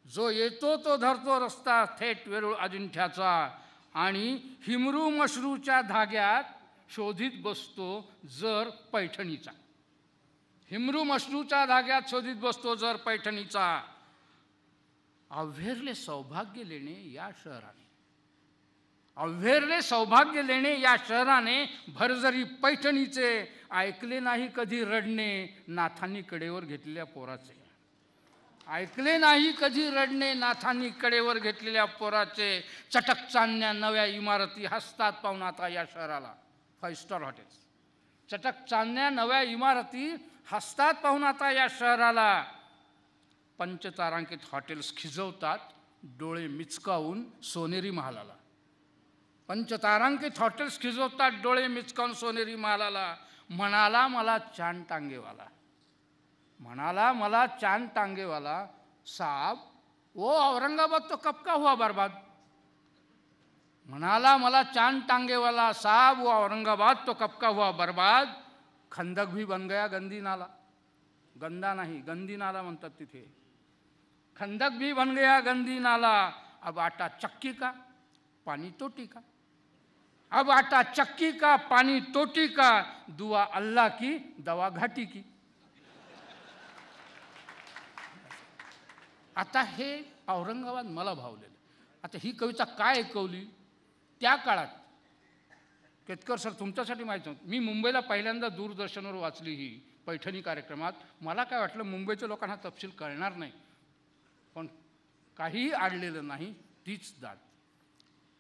जो येतो तो धरतो रस्ता थेट वेरूळ अजिंठ्याचा. आणि हिमरू मशरूच्या धाग्यात शोधित बसतो जर पैठणीचा. हिमरू मशरूच्या धाग्यात शोधित बसतो जर पैठणीचा. अव्हेरले सौभाग्य लेणे या शहराने, अव्हेरले सौभाग्य लेणे या शहराने. भरजरी पैठणीचे ऐकले नाही कधी रडणे नाथांनी कडेवर घेतलेल्या पोराचे. ऐकले नाही कधी रडणे नाथांनी कडेवर घेतलेल्या पोराचे, चटक चांदण्या नव्या इमारती हसतात पाहून आता या शहराला. 5 स्टार हॉटेल्स. चटक चांदण्या नव्या इमारती हसतात पाहून आता या शहराला. पंचतारांकित हॉटेल्स खिजवतात डोळे मिचकावून सोनेरी महालाला. पंचतारांकित हॉटेल्स खिजवतात डोळे मिचकावून सोनेरी महालाला. म्हणाला मला चांद टांगेवाला, म्हणाला मला चांद टांगेवाला, साहब वो औरंगाबाद तो कब का हुआ बर्बाद. म्हणाला मला चांद टांगेवाला, साहब वो औरंगाबाद तो कब का हुआ बर्बाद. खंदक भी बन गया गंदी नाला. गंदा नाही, गंदी नाला म्हणतात तिथे. खंदक भी बन गया गंदी नाला. अब आटा चक्की का पानी टोटी का. अब आटा चक्की का पानी टोटी का. दुआ अल्लाह की दवा घाटी की. आता हे औरंगाबाद मला भावलेलं. आता ही कविता काय ऐकवली त्या काळात. केतकर सर तुमच्यासाठी माहीत नव्हतं. मी मुंबईला पहिल्यांदा दूरदर्शनवर वाचली ही पैठणी कार्यक्रमात. मला काय वाटलं मुंबईच्या लोकांना तपशील कळणार नाही, पण काहीही आडलेलं नाही, तीच दाद.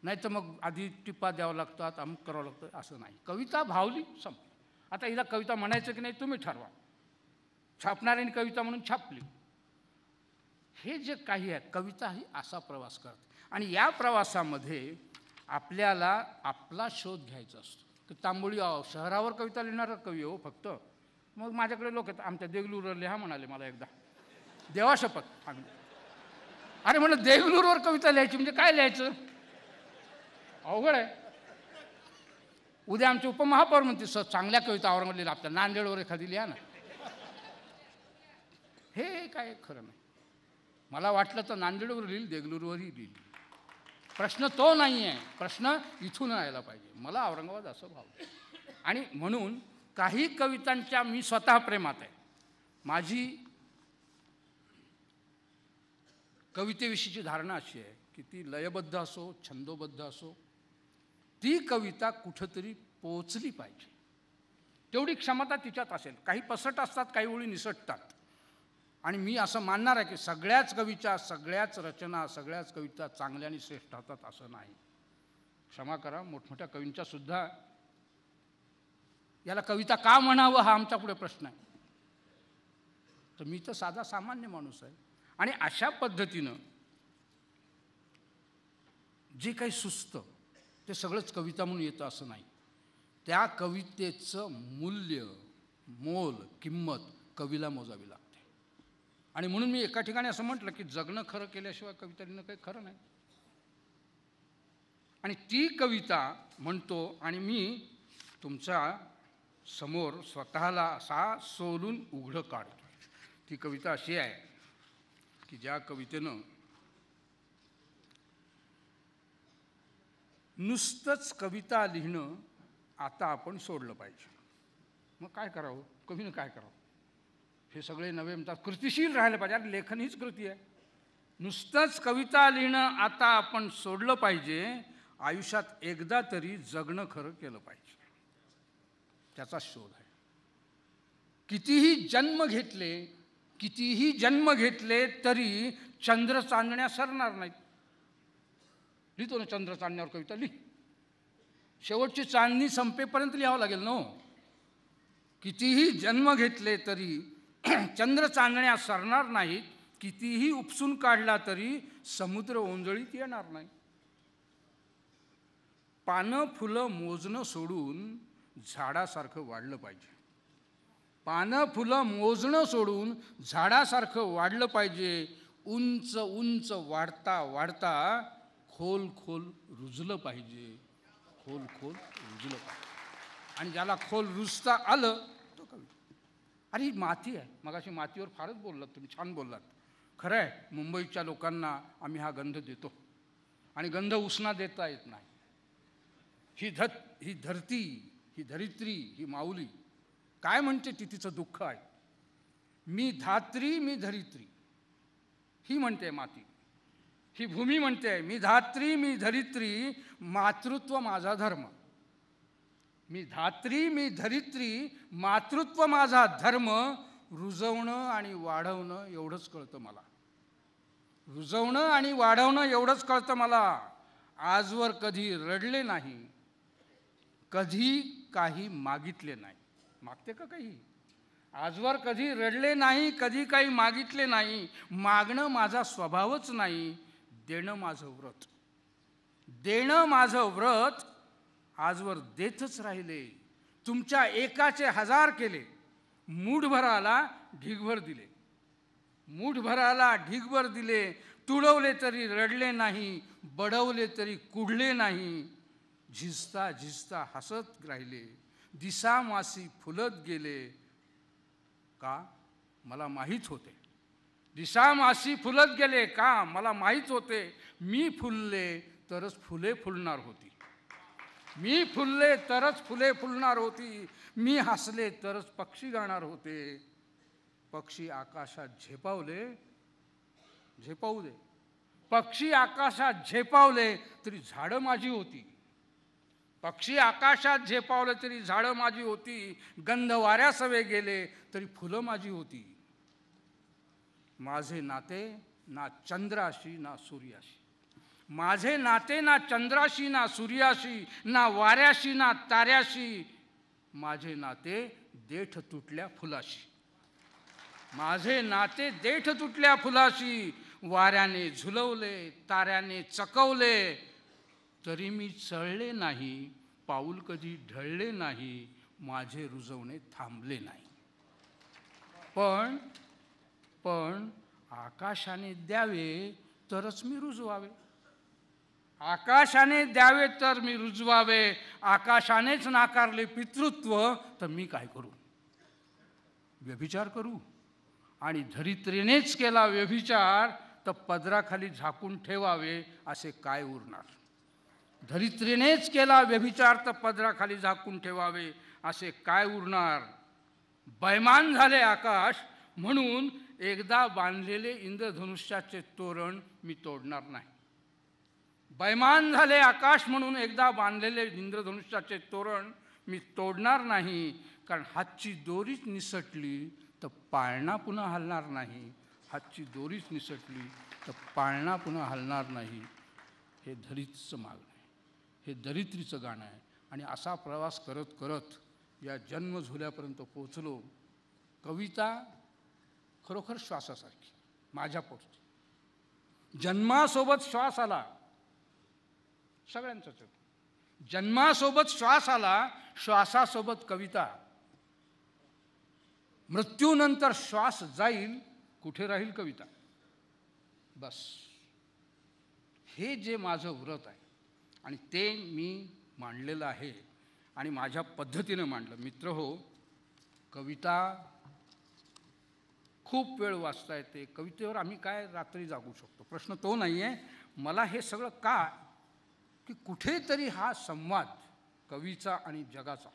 नाही तर मग आधी टिपा द्यावं लागतात, अमुक करावं लागतं, असं नाही. कविता भावली संपली. आता हिला कविता म्हणायचं की नाही तुम्ही ठरवा. छापणाऱ्यांनी कविता म्हणून छापली. हे जे काही आहे कविता ही असा प्रवास करते. आणि या प्रवासामध्ये आपल्याला आपला शोध घ्यायचा असतो. तर तांबोळी शहरावर कविता लिहिणारा कवी हो फक्त. मग माझ्याकडे लोक आहेत, आमच्या देगलूरवर लिहा म्हणाले मला एकदा, देवा शपथ. अरे म्हणलं देगलूरवर कविता लिहायची म्हणजे काय लिहायचं, अवघड आहे. उद्या आमचे उपमहापौर म्हणते सर चांगल्या कविता औरंगाबाद लिहिला, आपल्या नांदेडवर एखादी लिहा ना. हे काय खरं नाही. मला वाटलं तर नांदेडवर लिहिल, देगलूरवरही लिहिल. प्रश्न तो नाही आहे, प्रश्न इथून यायला पाहिजे. मला औरंगाबाद असं भावलं. आणि म्हणून काही कवितांच्या मी स्वतः प्रेमात आहे. माझी कवितेविषयीची धारणा अशी आहे की ती लयबद्ध असो, छंदोबद्ध असो, ती कविता कुठंतरी पोचली पाहिजे. तेवढी क्षमता तिच्यात असेल. काही पसट असतात, काही ओळी निसटतात. आणि मी असं मानणार आहे की सगळ्याच कवीच्या, सगळ्याच रचना, सगळ्याच कविता चांगल्या आणि श्रेष्ठ होतात असं नाही. क्षमा करा, मोठमोठ्या कवींच्या सुद्धा याला कविता का म्हणावं हा आमच्या पुढे प्रश्न आहे. तर मी तर साधा सामान्य माणूस आहे. आणि अशा पद्धतीनं जे काही सुचतं ते सगळंच कविता म्हणून येतं असं नाही. त्या कवितेचं मूल्य, मोल, किंमत कवीला मोजावी लागते. आणि म्हणून मी एका ठिकाणी असं म्हटलं की जगणं खरं केल्याशिवाय कविता लिहिणं काही खरं नाही. आणि ती कविता म्हणतो आणि मी तुमच्या समोर स्वतःला असा सोलून उघडं काढतो. ती कविता अशी आहे की ज्या कवितेनं नुसतंच कविता लिहिणं आता आपण सोडलं पाहिजे. मग काय करावं, कवीनं काय करावं. हे सगळे नवे म्हणतात कृतिशील राहायला पाहिजे. अरे लेखन हीच कृती आहे. नुसतंच कविता लिहिणं आता आपण सोडलं पाहिजे. आयुष्यात एकदा तरी जगणं खरं केलं पाहिजे. त्याचा शोध आहे. कितीही जन्म घेतले तरी चंद्र चांदण्या सरणार नाहीत. लिहितो ना चंद्र चांदण्यावर कविता, लिही. शेवटची चांदणी संपेपर्यंत लिहावं लागेल ना. कितीही जन्म घेतले तरी चंद्र चांदण्या सरणार नाहीत. कितीही उपसून काढला तरी समुद्र ओंजळीत येणार नाही. पानं फुलं मोजणं सोडून झाडासारखं वाढलं पाहिजे. पानं फुलं मोजणं सोडून झाडासारखं वाढलं पाहिजे. उंच उंच वाढता वाढता खोल खोल रुजलं पाहिजे. खोल खोल रुजलं पाहिजे. आणि ज्याला खोल रुजता आलं तो कवी. अरे ही माती आहे. मगाशी मातीवर फारच बोललात तुम्ही, छान बोललात. खरं आहे, मुंबईच्या लोकांना आम्ही हा गंध देतो आणि गंध उसना देता येत नाही. ही धरती, ही धरित्री, ही माऊली काय म्हणते ती तिचं दुःख आहे. मी धात्री मी धरित्री ही म्हणते माती. ही भूमी म्हणते मी धात्री मी धरित्री, मातृत्व माझा धर्म. मी धात्री मी धरित्री, मातृत्व माझा धर्म. रुजवणं आणि वाढवणं एवढंच कळतं मला. रुजवणं आणि वाढवणं एवढंच कळतं मला. आजवर कधी रडले नाही, कधी काही मागितले नाही. मागते का काही? आजवर कधी रडले नाही, कधी काही मागितले नाही. मागणं माझा स्वभावच नाही, देणं माझं व्रत. देणं माझं व्रत. आजवर देतच राहिले. तुमच्या एकाचे 1000 केले, मूठभराला ढीगभर दिले. मूठभराला ढीगभर दिले. तुडवले तरी रडले नाही, बडवले तरी कुडले नाही. झिजता झिजता हसत राहिले, दिसामासी फुलत गेले. का? मला माहीत होते. दिसामासी फुलत गेले का? मला माहीत होते. मी फुलले तरच फुले फुलणार होती. मी फुलले तरच फुले फुलणार होती. मी हसले तरच पक्षी गाणार होते. पक्षी आकाशात झेपावले, झेपावू दे. पक्षी आकाशात झेपावले तरी झाडं माझी होती. पक्षी आकाशात झेपावले तरी झाडं माझी होती. गंध वाऱ्यासवे गेले तरी फुलं माझी होती. माझे नाते ना चंद्राशी ना सूर्याशी. माझे नाते ना चंद्राशी ना सूर्याशी, ना वाऱ्याशी ना ताऱ्याशी. माझे नाते देठ तुटल्या फुलाशी. माझे नाते देठ तुटल्या फुलाशी. वाऱ्याने झुलवले, ताऱ्याने चकवले, तरी मी चळले नाही. पाऊल कधी ढळले नाही, माझे रुजवणे थांबले नाही. पण आकाशाने द्यावे तरच मी रुजवावे. आकाशाने द्यावे तर मी रुजवावे. आकाशानेच नाकारले पितृत्व तर मी काय करू? व्यभिचार करू? आणि धरित्रीनेच केला व्यभिचार तर पदराखाली झाकून ठेवावे असे काय उरणार? धरित्रीनेच केला व्यभिचार तर पदराखाली झाकून ठेवावे असे काय उरणार? बैमान झाले आकाश म्हणून एकदा बांधलेले इंद्रधनुष्याचे तोरण मी तोडणार नाही. बैमान झाले आकाश म्हणून एकदा बांधलेले इंद्रधनुष्याचे तोरण मी तोडणार नाही. कारण हातची दोरीच निसटली तर पाळणा पुन्हा हलणार नाही. हातची दोरीच निसटली तर पाळणा पुन्हा हलणार नाही. हे धरित्रीचं मागणं आहे, हे धरित्रीचं गाणं आहे. आणि असा प्रवास करत करत या जन्मझुल्यापर्यंत पोचलो. कविता खरोखर श्वासासारखी माझ्या पोटची. जन्मासोबत श्वास आला, सगळ्यांचाच जन्मासोबत श्वास आला, श्वासासोबत कविता. मृत्यूनंतर श्वास जाईल, कुठे राहील कविता? बस हे जे माझं व्रत आहे आणि ते मी मांडलेलं आहे आणि माझ्या पद्धतीनं मांडलं. मित्र हो, कविता खूप वेळ वाचता येते. कवितेवर आम्ही काय रात्री जागू शकतो? प्रश्न तो नाही आहे. मला हे सगळं का, की कुठेतरी हा संवाद कवीचा आणि जगाचा,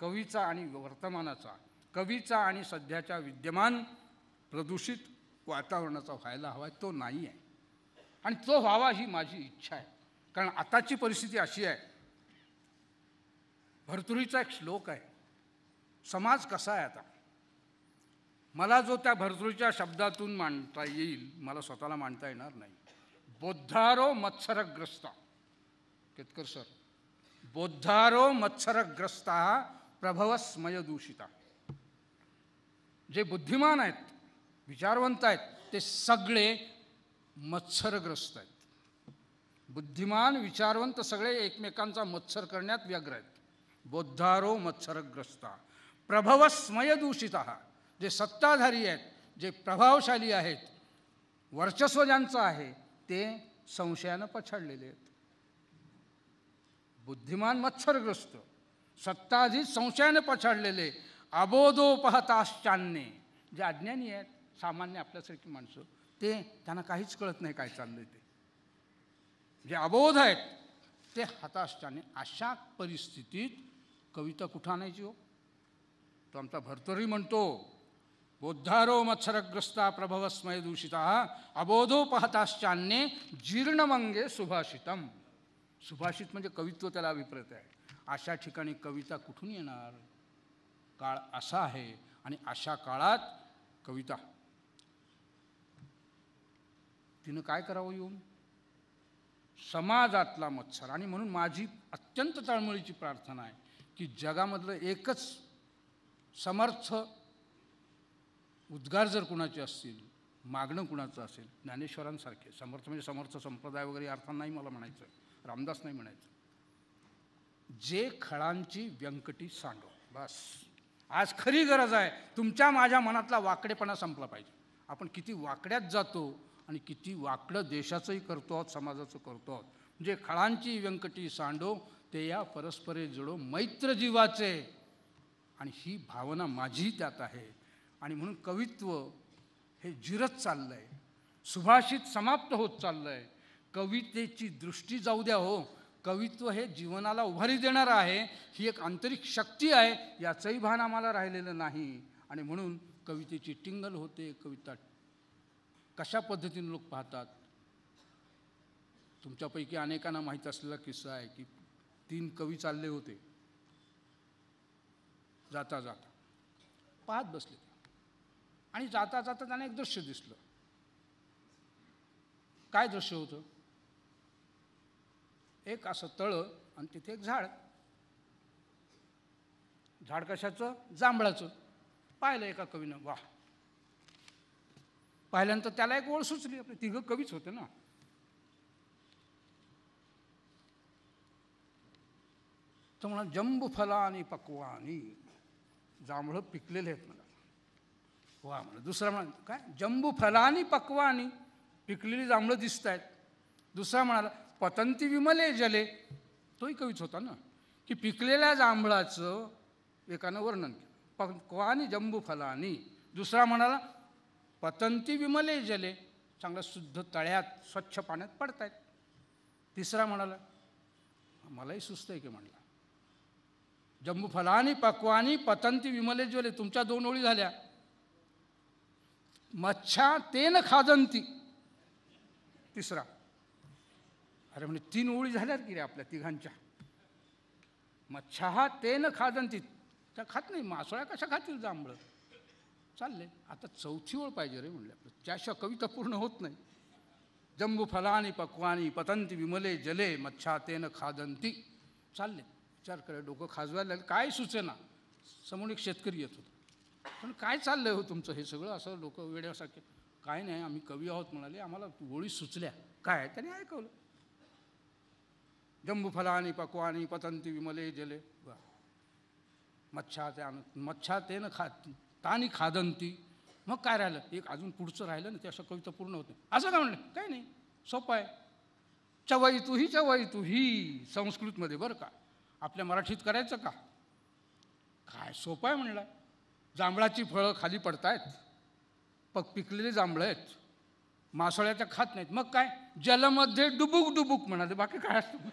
कवीचा आणि वर्तमानाचा, कवीचा आणि सध्याच्या विद्यमान प्रदूषित वातावरणाचा व्हायला हवा आहे. तो नाही आहे आणि तो व्हावा ही माझी इच्छा आहे. कारण आताची परिस्थिती अशी आहे. भर्तृहरीचा एक श्लोक आहे. समाज कसा आहे आता? मला जो त्या भर्तृहरीच्या शब्दातून मांडता येईल, मला स्वतःला मांडता येणार नाही. बोद्धारो मत्सरग्रस्ता, केतकर सर, बोद्धारो मत्सरग्रस्ता प्रभवस्मयदूषिता. जे बुद्धिमान आहेत, विचारवंत आहेत, ते सगळे मत्सरग्रस्त आहेत. बुद्धिमान विचारवंत सगळे एकमेकांचा मत्सर करण्यात व्यग्र आहेत. बोद्धारो मत्सरग्रस्ता प्रभवस्मयदूषिता. जे सत्ताधारी आहेत, जे प्रभावशाली आहेत, वर्चस्व ज्यांचं आहे, ते संशयानं पछाडलेले आहेत. बुद्धिमान मत्सरग्रस्त, सत्ताधीश संशयाने पछाडलेले, अबोधोपहताश्चान्ये, जे अज्ञानी आहेत, सामान्य आपल्यासारखी माणसं, ते त्यांना काहीच कळत नाही काय चाललंय ते. जे अबोध आहेत ते हताश्चान्ये. अशा परिस्थितीत कविता कुठं आणायची हो? तो आमचा भर्तृहरी म्हणतो, बोद्धारो मत्सरग्रस्ता प्रभवस्मयदूषिता अबोधोपहताश्चान्ये जीर्णमंगे सुभाषितम. सुभाषित म्हणजे कवित्व, त्याला अभिप्रेत आहे. अशा ठिकाणी कविता कुठून येणार? काळ असा आहे आणि अशा काळात कविता. तिनं काय करावं येऊन? समाजातला मत्सर. आणि म्हणून माझी अत्यंत तळमळीची प्रार्थना आहे की जगामधलं एकच समर्थ उद्गार जर कुणाचे असतील, मागणं कुणाचं असेल, ज्ञानेश्वरांसारखे समर्थ, म्हणजे समर्थ संप्रदाय वगैरे अर्थ नाही मला म्हणायचं, रामदास नाही म्हणायचं, जे खळांची व्यंकटी सांडो. बस आज खरी गरज आहे. तुमच्या माझ्या मनातला वाकडेपणा संपला पाहिजे. आपण किती वाकड्यात जातो आणि किती वाकडं देशाचंही करतो आहोत, समाजाचं करतो आहोत. म्हणजे खळांची व्यंकटी सांडो ते या परस्परे जडो मैत्र जीवाचे. आणि ही भावना माझी त्यात आहे. आणि म्हणून कवित्व हे जिरत चाललं आहे, सुभाषित समाप्त होत चाललं आहे. कवितेची दृष्टी जाऊ द्या हो. कवित्व हे जीवनाला उभारी देणारं आहे, ही एक आंतरिक शक्ती आहे, याचंही भान आम्हाला राहिलेलं नाही. आणि म्हणून कवितेची टिंगल होते. कविता कशा पद्धतीने लोक पाहतात. तुमच्यापैकी अनेकांना माहीत असलेला किस्सा आहे की 3 कवी चालले होते, जाता जाता पाहत बसले आणि जाता जाता त्यांना एक दृश्य दिसलं. काय दृश्य होतं? एक असं तळं आणि तिथे एक झाड. झाड कशाचं? जांभळाचं. पाहिलं एका कवीनं, वाह. पाहिल्यानंतर त्याला एक ओळ सुचली. आपले 3 कवीच होते ना. तो म्हणा जंबू फलानी पक्वानी, जांभळं पिकलेले आहेत मला. वा म्हणा. दुसरा म्हणा काय, जंबू फलानी पक्वानी, पिकलेली जांभळं दिसत आहेत. दुसरा म्हणाला पतंती विमले जले. तोही कवीच होता ना, की पिकलेल्या जांभळाचं एकानं वर्णन केलं, पक्वानी जंबू फलानी. दुसरा म्हणाला पतंती विमले जले, चांगलं शुद्ध तळ्यात स्वच्छ पाण्यात पडतायत. तिसरा म्हणाला मलाही सुस्त आहे की म्हणला, जंबू फलानी पक्वानी पतंती विमले जले. तुमच्या 2 ओळी झाल्या. मच्छा तेन खादंती. तिसरा, अरे म्हणजे 3 ओळी झाल्यात की रे आपल्या तिघांच्या. मच्छा तेन खादंती, त्या खात नाही. मासोळ्या कशा खातील जांभळं? चालले. आता 4थी ओळ पाहिजे रे म्हणले आपलं, त्याशिवाय कविता पूर्ण होत नाही. जंबू फलानी पक्वानी पतंती विमले जले, मच्छा तेन खादंती. चालले. विचार करे, डोकं खाजवायला लागलं, काय सुचेना. समोर एक शेतकरी येत होता. पण काय चाललंय हो तुमचं हे सगळं असं? डोकं वेड्यासारखे. काय नाही, आम्ही कवी आहोत म्हणाले, आम्हाला ओळी सुचल्या. काय? त्याने ऐकवलं, जंबू फलानी पक्वानी पतंती विमले जले, मच्छा तेन तानी खादंती. मग काय राहिलं? एक अजून पुढचं राहिलं ना, ते असं कविता पूर्ण होत नाही. असं काय म्हणलं? काही नाही, सोपं आहे. चवई तुही संस्कृतमध्ये बरं का, आपल्या मराठीत करायचं का? काय सोपं आहे म्हणला. जांभळाची फळं खाली पडतायत, पिकलेली जांभळं आहेत, मासोळ्याच्या खात नाहीत. मग काय? जलमध्ये डुबुक डुबुक म्हणाले. बाकी काय असतं?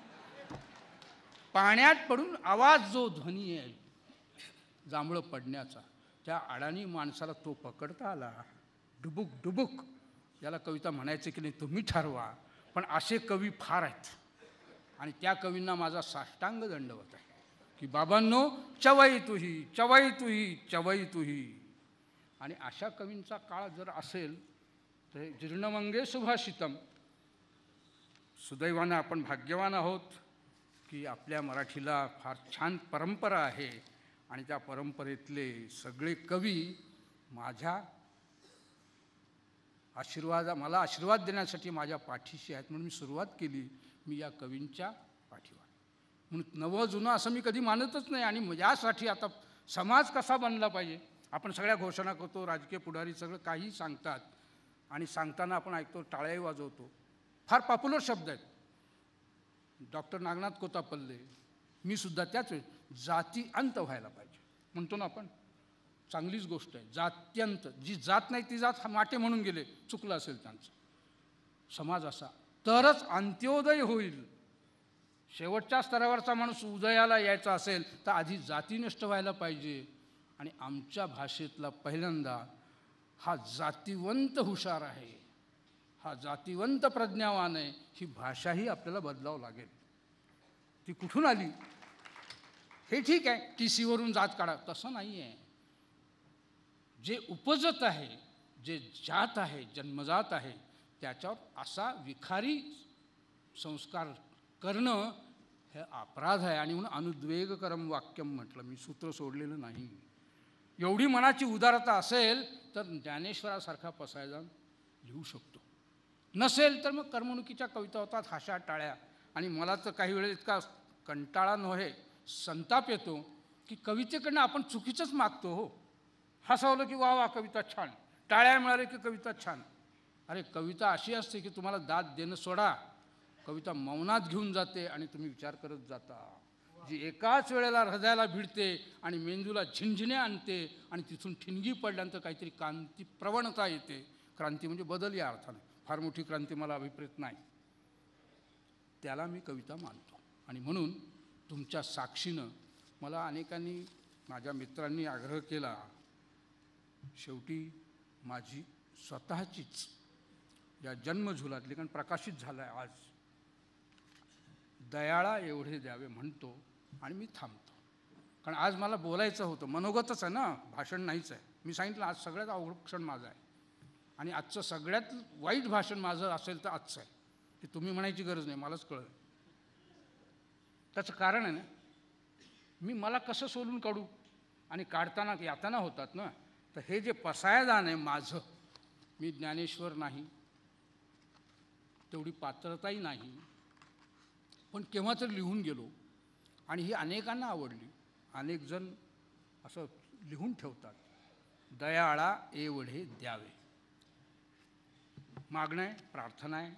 पाण्यात पडून आवाज जो ध्वनी आहे जांभळं पडण्याचा, त्या अडाणी माणसाला तो पकडता आला. डुबुक डुबुक याला कविता म्हणायचं की नाही तुम्ही ठरवा. पण असे कवी फार आहेत. आणि त्या कवींना माझा साष्टांग दंडवत आहे की बाबांनो, चवई तुही. आणि अशा कवींचा काळ जर असेल तर जीर्णमंगे सुभाषितम. सुदैवानं आपण भाग्यवान आहोत की आपल्या मराठीला फार छान परंपरा आहे. आणि त्या परंपरेतले सगळे कवी मला आशीर्वाद देण्यासाठी माझ्या पाठीशी आहेत. म्हणून मी सुरुवात केली, मी या कवींच्या पाठीवर. म्हणून नवं जुनं असं मी कधी मानतच नाही. आणि यासाठी आता समाज कसा बनला पाहिजे, आपण सगळ्या घोषणा करतो, राजकीय पुढारी सगळं काही सांगतात, आणि सांगताना आपण ऐकतो, टाळ्याही वाजवतो. फार पॉप्युलर शब्द आहेत. डॉक्टर नागनाथ कोतापल्ले, मी सुद्धा त्याच वेळी जाती अंत व्हायला पाहिजे म्हणतो ना आपण. चांगलीच गोष्ट आहे. जात्यंत, जी जात नाही ती जात माटे म्हणून गेले, चुकलं असेल त्यांचं. समाज असा तरच अंत्योदय होईल. शेवटच्या स्तरावरचा माणूस उदयाला यायचा असेल तर आधी जाती नष्ट व्हायला पाहिजे. आणि आमच्या भाषेतला पहिल्यांदा हा जातीवंत हुशार आहे, हा जातीवंत प्रज्ञावान आहे. ही भाषाही आपल्याला बदलावं लागेल. ती कुठून आली हे ठीक आहे, TC वरून जात काढा, तसं नाही आहे. जे उपजत आहे, जे जात आहे, जन्मजात आहे, त्याच्यावर असा विखारी संस्कार करणं हे अपराध आहे. आणि म्हणून अनुद्वेगकरम वाक्यम म्हटलं, मी सूत्र सोडलेलं नाही. एवढी मनाची उदारता असेल तर ज्ञानेश्वरासारखा पसायदान लिहू शकतो. नसेल तर मग करमणुकीच्या कविता होतात, हाशा टाळ्या. आणि मला तर काही वेळेस इतका कंटाळा नव्हे, संताप येतो की कवितेकडनं आपण चुकीचंच मागतो. हो, हसवलं की वा वा कविता छान, टाळ्या मिळाले की कविता छान. अरे कविता अशी असते की तुम्हाला दाद देणं सोडा, कविता मौनात घेऊन जाते आणि तुम्ही विचार करत जाता, जी एकाच वेळेला हृदयाला भिडते आणि मेंदूला झिंझिण्या आणते आणि तिथून ठिणगी पडल्यानंतर काहीतरी क्रांती प्रवणता येते. क्रांती म्हणजे बदल या अर्थाने, फार मोठी क्रांती मला अभिप्रेत नाही. त्याला मी कविता मानतो. आणि म्हणून तुमच्या साक्षीनं मला अनेकांनी, माझ्या मित्रांनी आग्रह केला. शेवटी माझी स्वतःचीच या जन्मझुलातली, कारण प्रकाशित झालं आहे आज, दयाळा एवढे द्यावे म्हणतो आणि मी थांबतो. कारण आज मला बोलायचं होतं, मनोगतच आहे ना, भाषण नाहीच आहे. मी सांगितलं आज सगळ्यात अवघड क्षण माझा आहे आणि आजचं सगळ्यात वाईट भाषण माझं असेल तर आजचं आहे. की तुम्ही म्हणायची गरज नाही, मलाच कळलं. त्याचं कारण आहे ना, मी मला कसं सोलून काढू, आणि काढताना यातना होतात ना. तर हे जे पसायदान आहे माझं, मी ज्ञानेश्वर नाही, तेवढी पात्रताही नाही, पण केव्हा तर लिहून गेलो आणि ही अनेकांना आवडली. अनेक जण असं लिहून ठेवतात, दयाळा एवढे द्यावे. मागणं आहे, प्रार्थना आहे.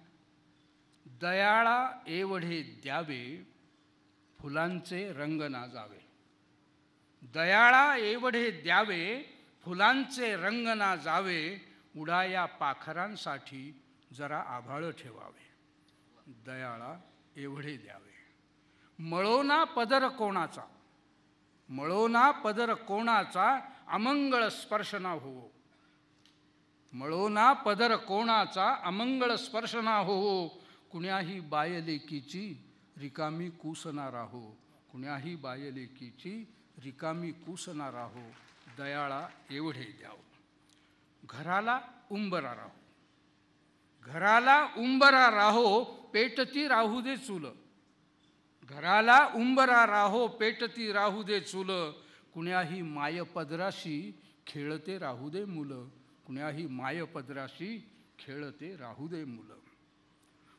दयाळा एवढे द्यावे, फुलांचे रंग ना जावे. दयाळा एवढे द्यावे, फुलांचे रंग ना जावे. उडाया पाखरांसाठी जरा आभाळ ठेवावे. दयाळा एवढे द्यावे. मळोना पदर कोणाचा, मळोना पदर कोणाचा, अमंगळ स्पर्श ना होवो. मळोना पदर कोणाचा, अमंगळ स्पर्श ना होवो. कुण्याही बायलेकीची रिकामी कूस ना राहो. कुण्याही बायलेकीची रिकामी कूस ना राहो. दयाळा एवढे द्यावं. घराला उंबरा राहो, घराला उंबरा राहो, पेटती राहू दे चूल. घराला उंबरा राहो, पेटती राहू दे चूल. कुण्याही माय पदराशी खेळते राहू दे मुलं. कुण्याही माय पदराशी खेळते राहू दे मुलं.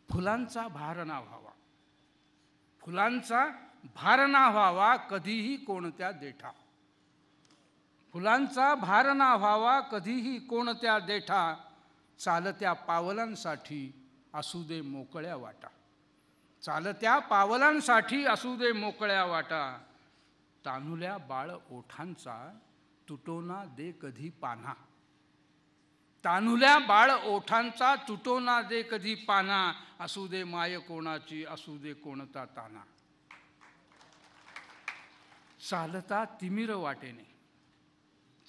फुलांचा भार ना व्हावा, फुलांचा भार ना व्हावा कधीही कोणत्या देठा. फुलांचा भार ना व्हावा कधीही कोणत्या देठा. चालत्या पावलांसाठी असू दे मोकळ्या वाटा. चालत्या पावलांसाठी असू दे मोकळ्या वाटा. तान्हुल्या बाळ ओठांचा तुटोना दे कधी पान्हा. तान्हुल्या बाळ ओठांचा तुटोना दे कधी पान्हा. असू दे माय कोणाची, असू दे कोणता ताना. चालता तिमिर वाटेने,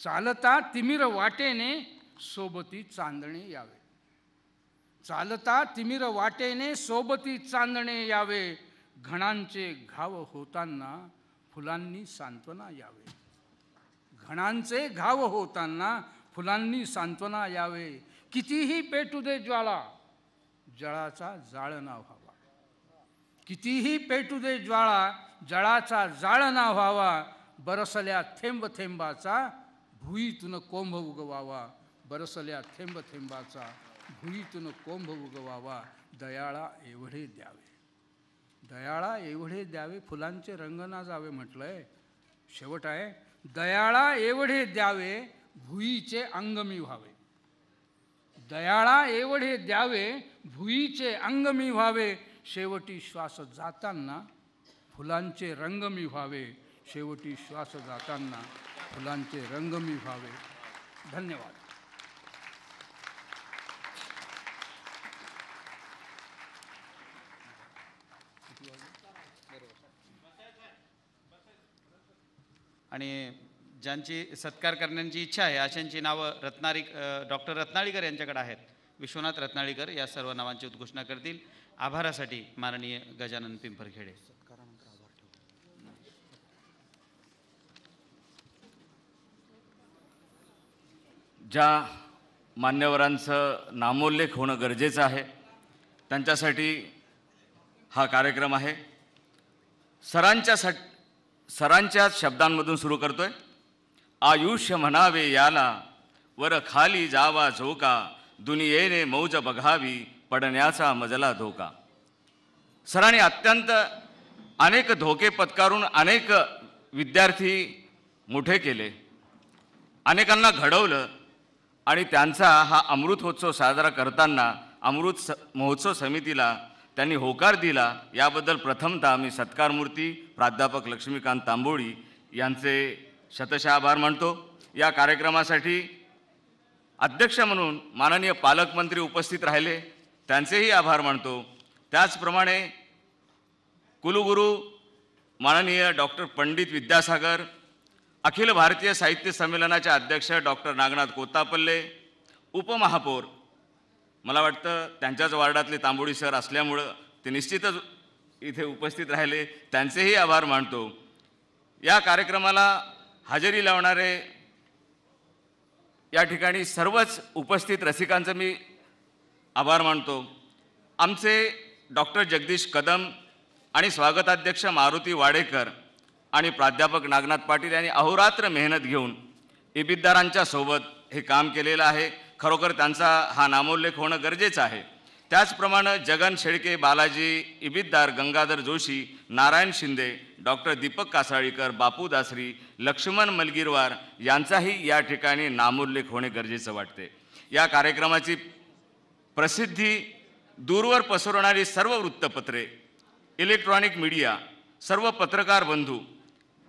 चालता तिमिर वाटेने सोबती चांदणे यावे. चालता तिमिर वाटेने सोबती चांदणे यावे. घणांचे घाव होताना फुलांनी सांत्वना यावे. घणांचे घाव होताना फुलांनी सांत्वना यावे. कितीही पेटू दे ज्वाळा, जळाचा जाळ ना व्हावा. कितीही पेटू दे ज्वाळा, जळाचा जाळ ना व्हावा. बरसल्या थेंब थेंबाचा भुईतून कोंभ उगवावा. बरसल्या थेंब थेंबाचा भुईतून कोंभ उगवावा. दयाळा एवढे द्यावे. दयाळा एवढे द्यावे, फुलांचे रंग ना जावे म्हटलंय. शेवट आहे, दयाळा एवढे द्यावे, भुईचे अंगमी व्हावे. दयाळा एवढे द्यावे, भुईचे अंगमी व्हावे. शेवटी श्वास जाताना फुलांचे रंगमी व्हावे. शेवटी श्वास जाताना फुलांचे रंगमी व्हावे. धन्यवाद. आणि ज्यांची सत्कार करण्याची इच्छा आहे अशांची नावं डॉक्टर रत्नाळीकर यांच्याकडे आहेत. विश्वनाथ रत्नाळीकर या सर्व नावांची उद्घोषणा करतील. आभारासाठी माननीय गजानन पिंपरखेडे. ज्या मान्यवरांचं नामोल्लेख होणं गरजेचं आहे. त्यांच्यासाठी हा कार्यक्रम आहे. सरांच्या शब्दांमधून सुरू करतोय. आयुष्य म्हणावे याला, वर खाली जावा झोका, दुनियेने मौज बघावी, पडण्याचा मजला धोका. सरांनी अत्यंत अनेक धोके पत्करून अनेक विद्यार्थी मोठे केले, अनेकांना घडवलं आणि त्यांचा हा अमृतोत्सव साजरा करताना अमृत महोत्सव समितीला त्यांनी होकार दिला. याबद्दल प्रथमतः मी सत्कारमूर्ती प्राध्यापक लक्ष्मीकांत तांबोळी यांचे शतशः आभार मानतो. या कार्यक्रमासाठी अध्यक्ष म्हणून माननीय पालकमंत्री उपस्थित राहिले, त्यांचेही आभार मानतो. त्याचप्रमाणे कुलगुरू माननीय डॉक्टर पंडित विद्यासागर, अखिल भारतीय साहित्य संमेलनाचे अध्यक्ष डॉक्टर नागनाथ कोत्तापल्ले, उपमहापौर, मला वाटतं त्यांच्याच वार्डातले तांबोळी सर असल्यामुळं ते निश्चितच इथे उपस्थित राहिले, त्यांचेही आभार मानतो. या कार्यक्रमाला हजेरी लावणारे या ठिकाणी सर्वच उपस्थित रसिकांचं मी आभार मानतो. आमचे डॉक्टर जगदीश कदम आणि स्वागताध्यक्ष मारुती वाडेकर आणि प्राध्यापक नागनाथ पाटील यांनी अहोरात्र मेहनत घेऊन इबितदारांच्या सोबत हे काम केलेलं आहे. खरोखर त्यांचा हा नामोल्लेख होणं गरजेचं आहे. त्याचप्रमाणे जगन शेळके, बालाजी इबितदार, गंगाधर जोशी, नारायण शिंदे, डॉक्टर दीपक कासाळीकर, बापू दासरी, लक्ष्मण मलगीरवार यांचाही या ठिकाणी नामोल्लेख होणे गरजेचं वाटते. या कार्यक्रमाची प्रसिद्धी दूरवर पसरवणारी सर्व वृत्तपत्रे, इलेक्ट्रॉनिक मीडिया, सर्व पत्रकार बंधू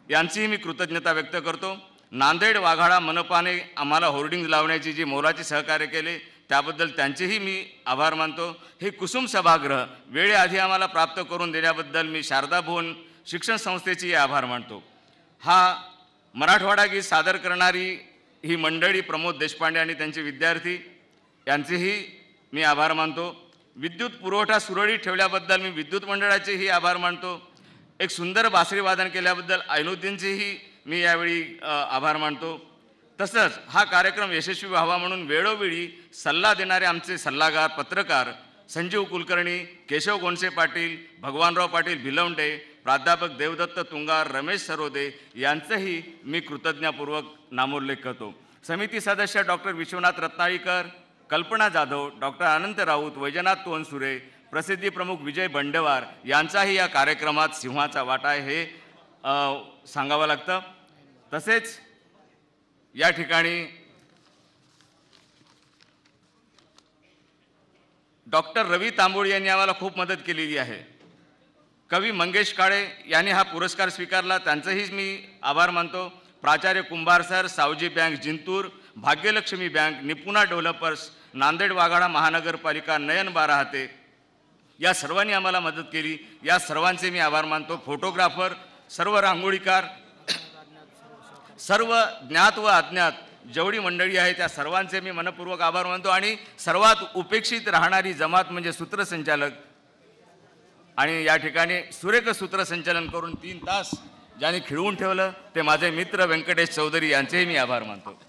यांचीही मी कृतज्ञता व्यक्त करतो. नांदेड वाघाडा मनपाने आम्हाला होर्डिंग लावण्याची जी मोलाची सहकार्य केले त्याबद्दल त्यांचेही मी आभार मानतो. हे कुसुम सभागृह वेळेआधी आम्हाला प्राप्त करून देण्याबद्दल मी शारदा भुवन शिक्षण संस्थेचेही आभार मानतो. हा मराठवाडा गीत सादर करणारी ही मंडळी, प्रमोद देशपांडे आणि त्यांचे विद्यार्थी यांचेही मी आभार मानतो. विद्युत पुरवठा सुरळीत ठेवल्याबद्दल मी विद्युत मंडळाचेही आभार मानतो. एक सुंदर बासरी वादन केल्याबद्दल ऐनुद्दीनचेही मी यावेळी आभार मानतो. तसंच हा कार्यक्रम यशस्वी व्हावा म्हणून वेळोवेळी सल्ला देणारे आमचे सल्लागार पत्रकार संजीव कुलकर्णी, केशव गोंडसे पाटील, भगवानराव पाटील भिलवंडे, प्राध्यापक देवदत्त तुंगार, रमेश सरोदे यांचंही मी कृतज्ञतापूर्वक नामोल्लेख करतो. समिती सदस्य डॉक्टर विश्वनाथ रत्नाळीकर, कल्पना जाधव, डॉक्टर अनंत राऊत, वैजनाथ तोनसुरे, प्रसिद्धी प्रमुख विजय बंडवार यांचाही या कार्यक्रमात सिंहाचा वाटा आहे हे सांगावं लागतं. तसेच या ठिकाणी डॉक्टर रवी तांबोळी यांनी आम्हाला खूप मदत केलेली आहे. कवी मंगेश काळे यांनी हा पुरस्कार स्वीकारला, त्यांचंही मी आभार मानतो. प्राचार्य Kumbhar sir, Savji bank Jintur, Bhagyalakshmi bank, Nipuna developers, Nanded Waghada महानगरपालिका, नयन बाराहाते या सर्वांनी आम्हाला मदत केली. या सर्वांचे मी आभार मानतो. फोटोग्राफर, सर्व रांगोळीकार, सर्व ज्ञात व अज्ञात जेवढी मंडळी आहे त्या सर्वांचे मी मनपूर्वक आभार मानतो. आणि सर्वात उपेक्षित राहणारी जमात म्हणजे सूत्रसंचालक, आणि या ठिकाणी सुरेख सूत्रसंचालन करून 3 तास ज्यांनी खिळवून ठेवलं ते माझे मित्र व्यंकटेश चौधरी यांचेही मी आभार मानतो.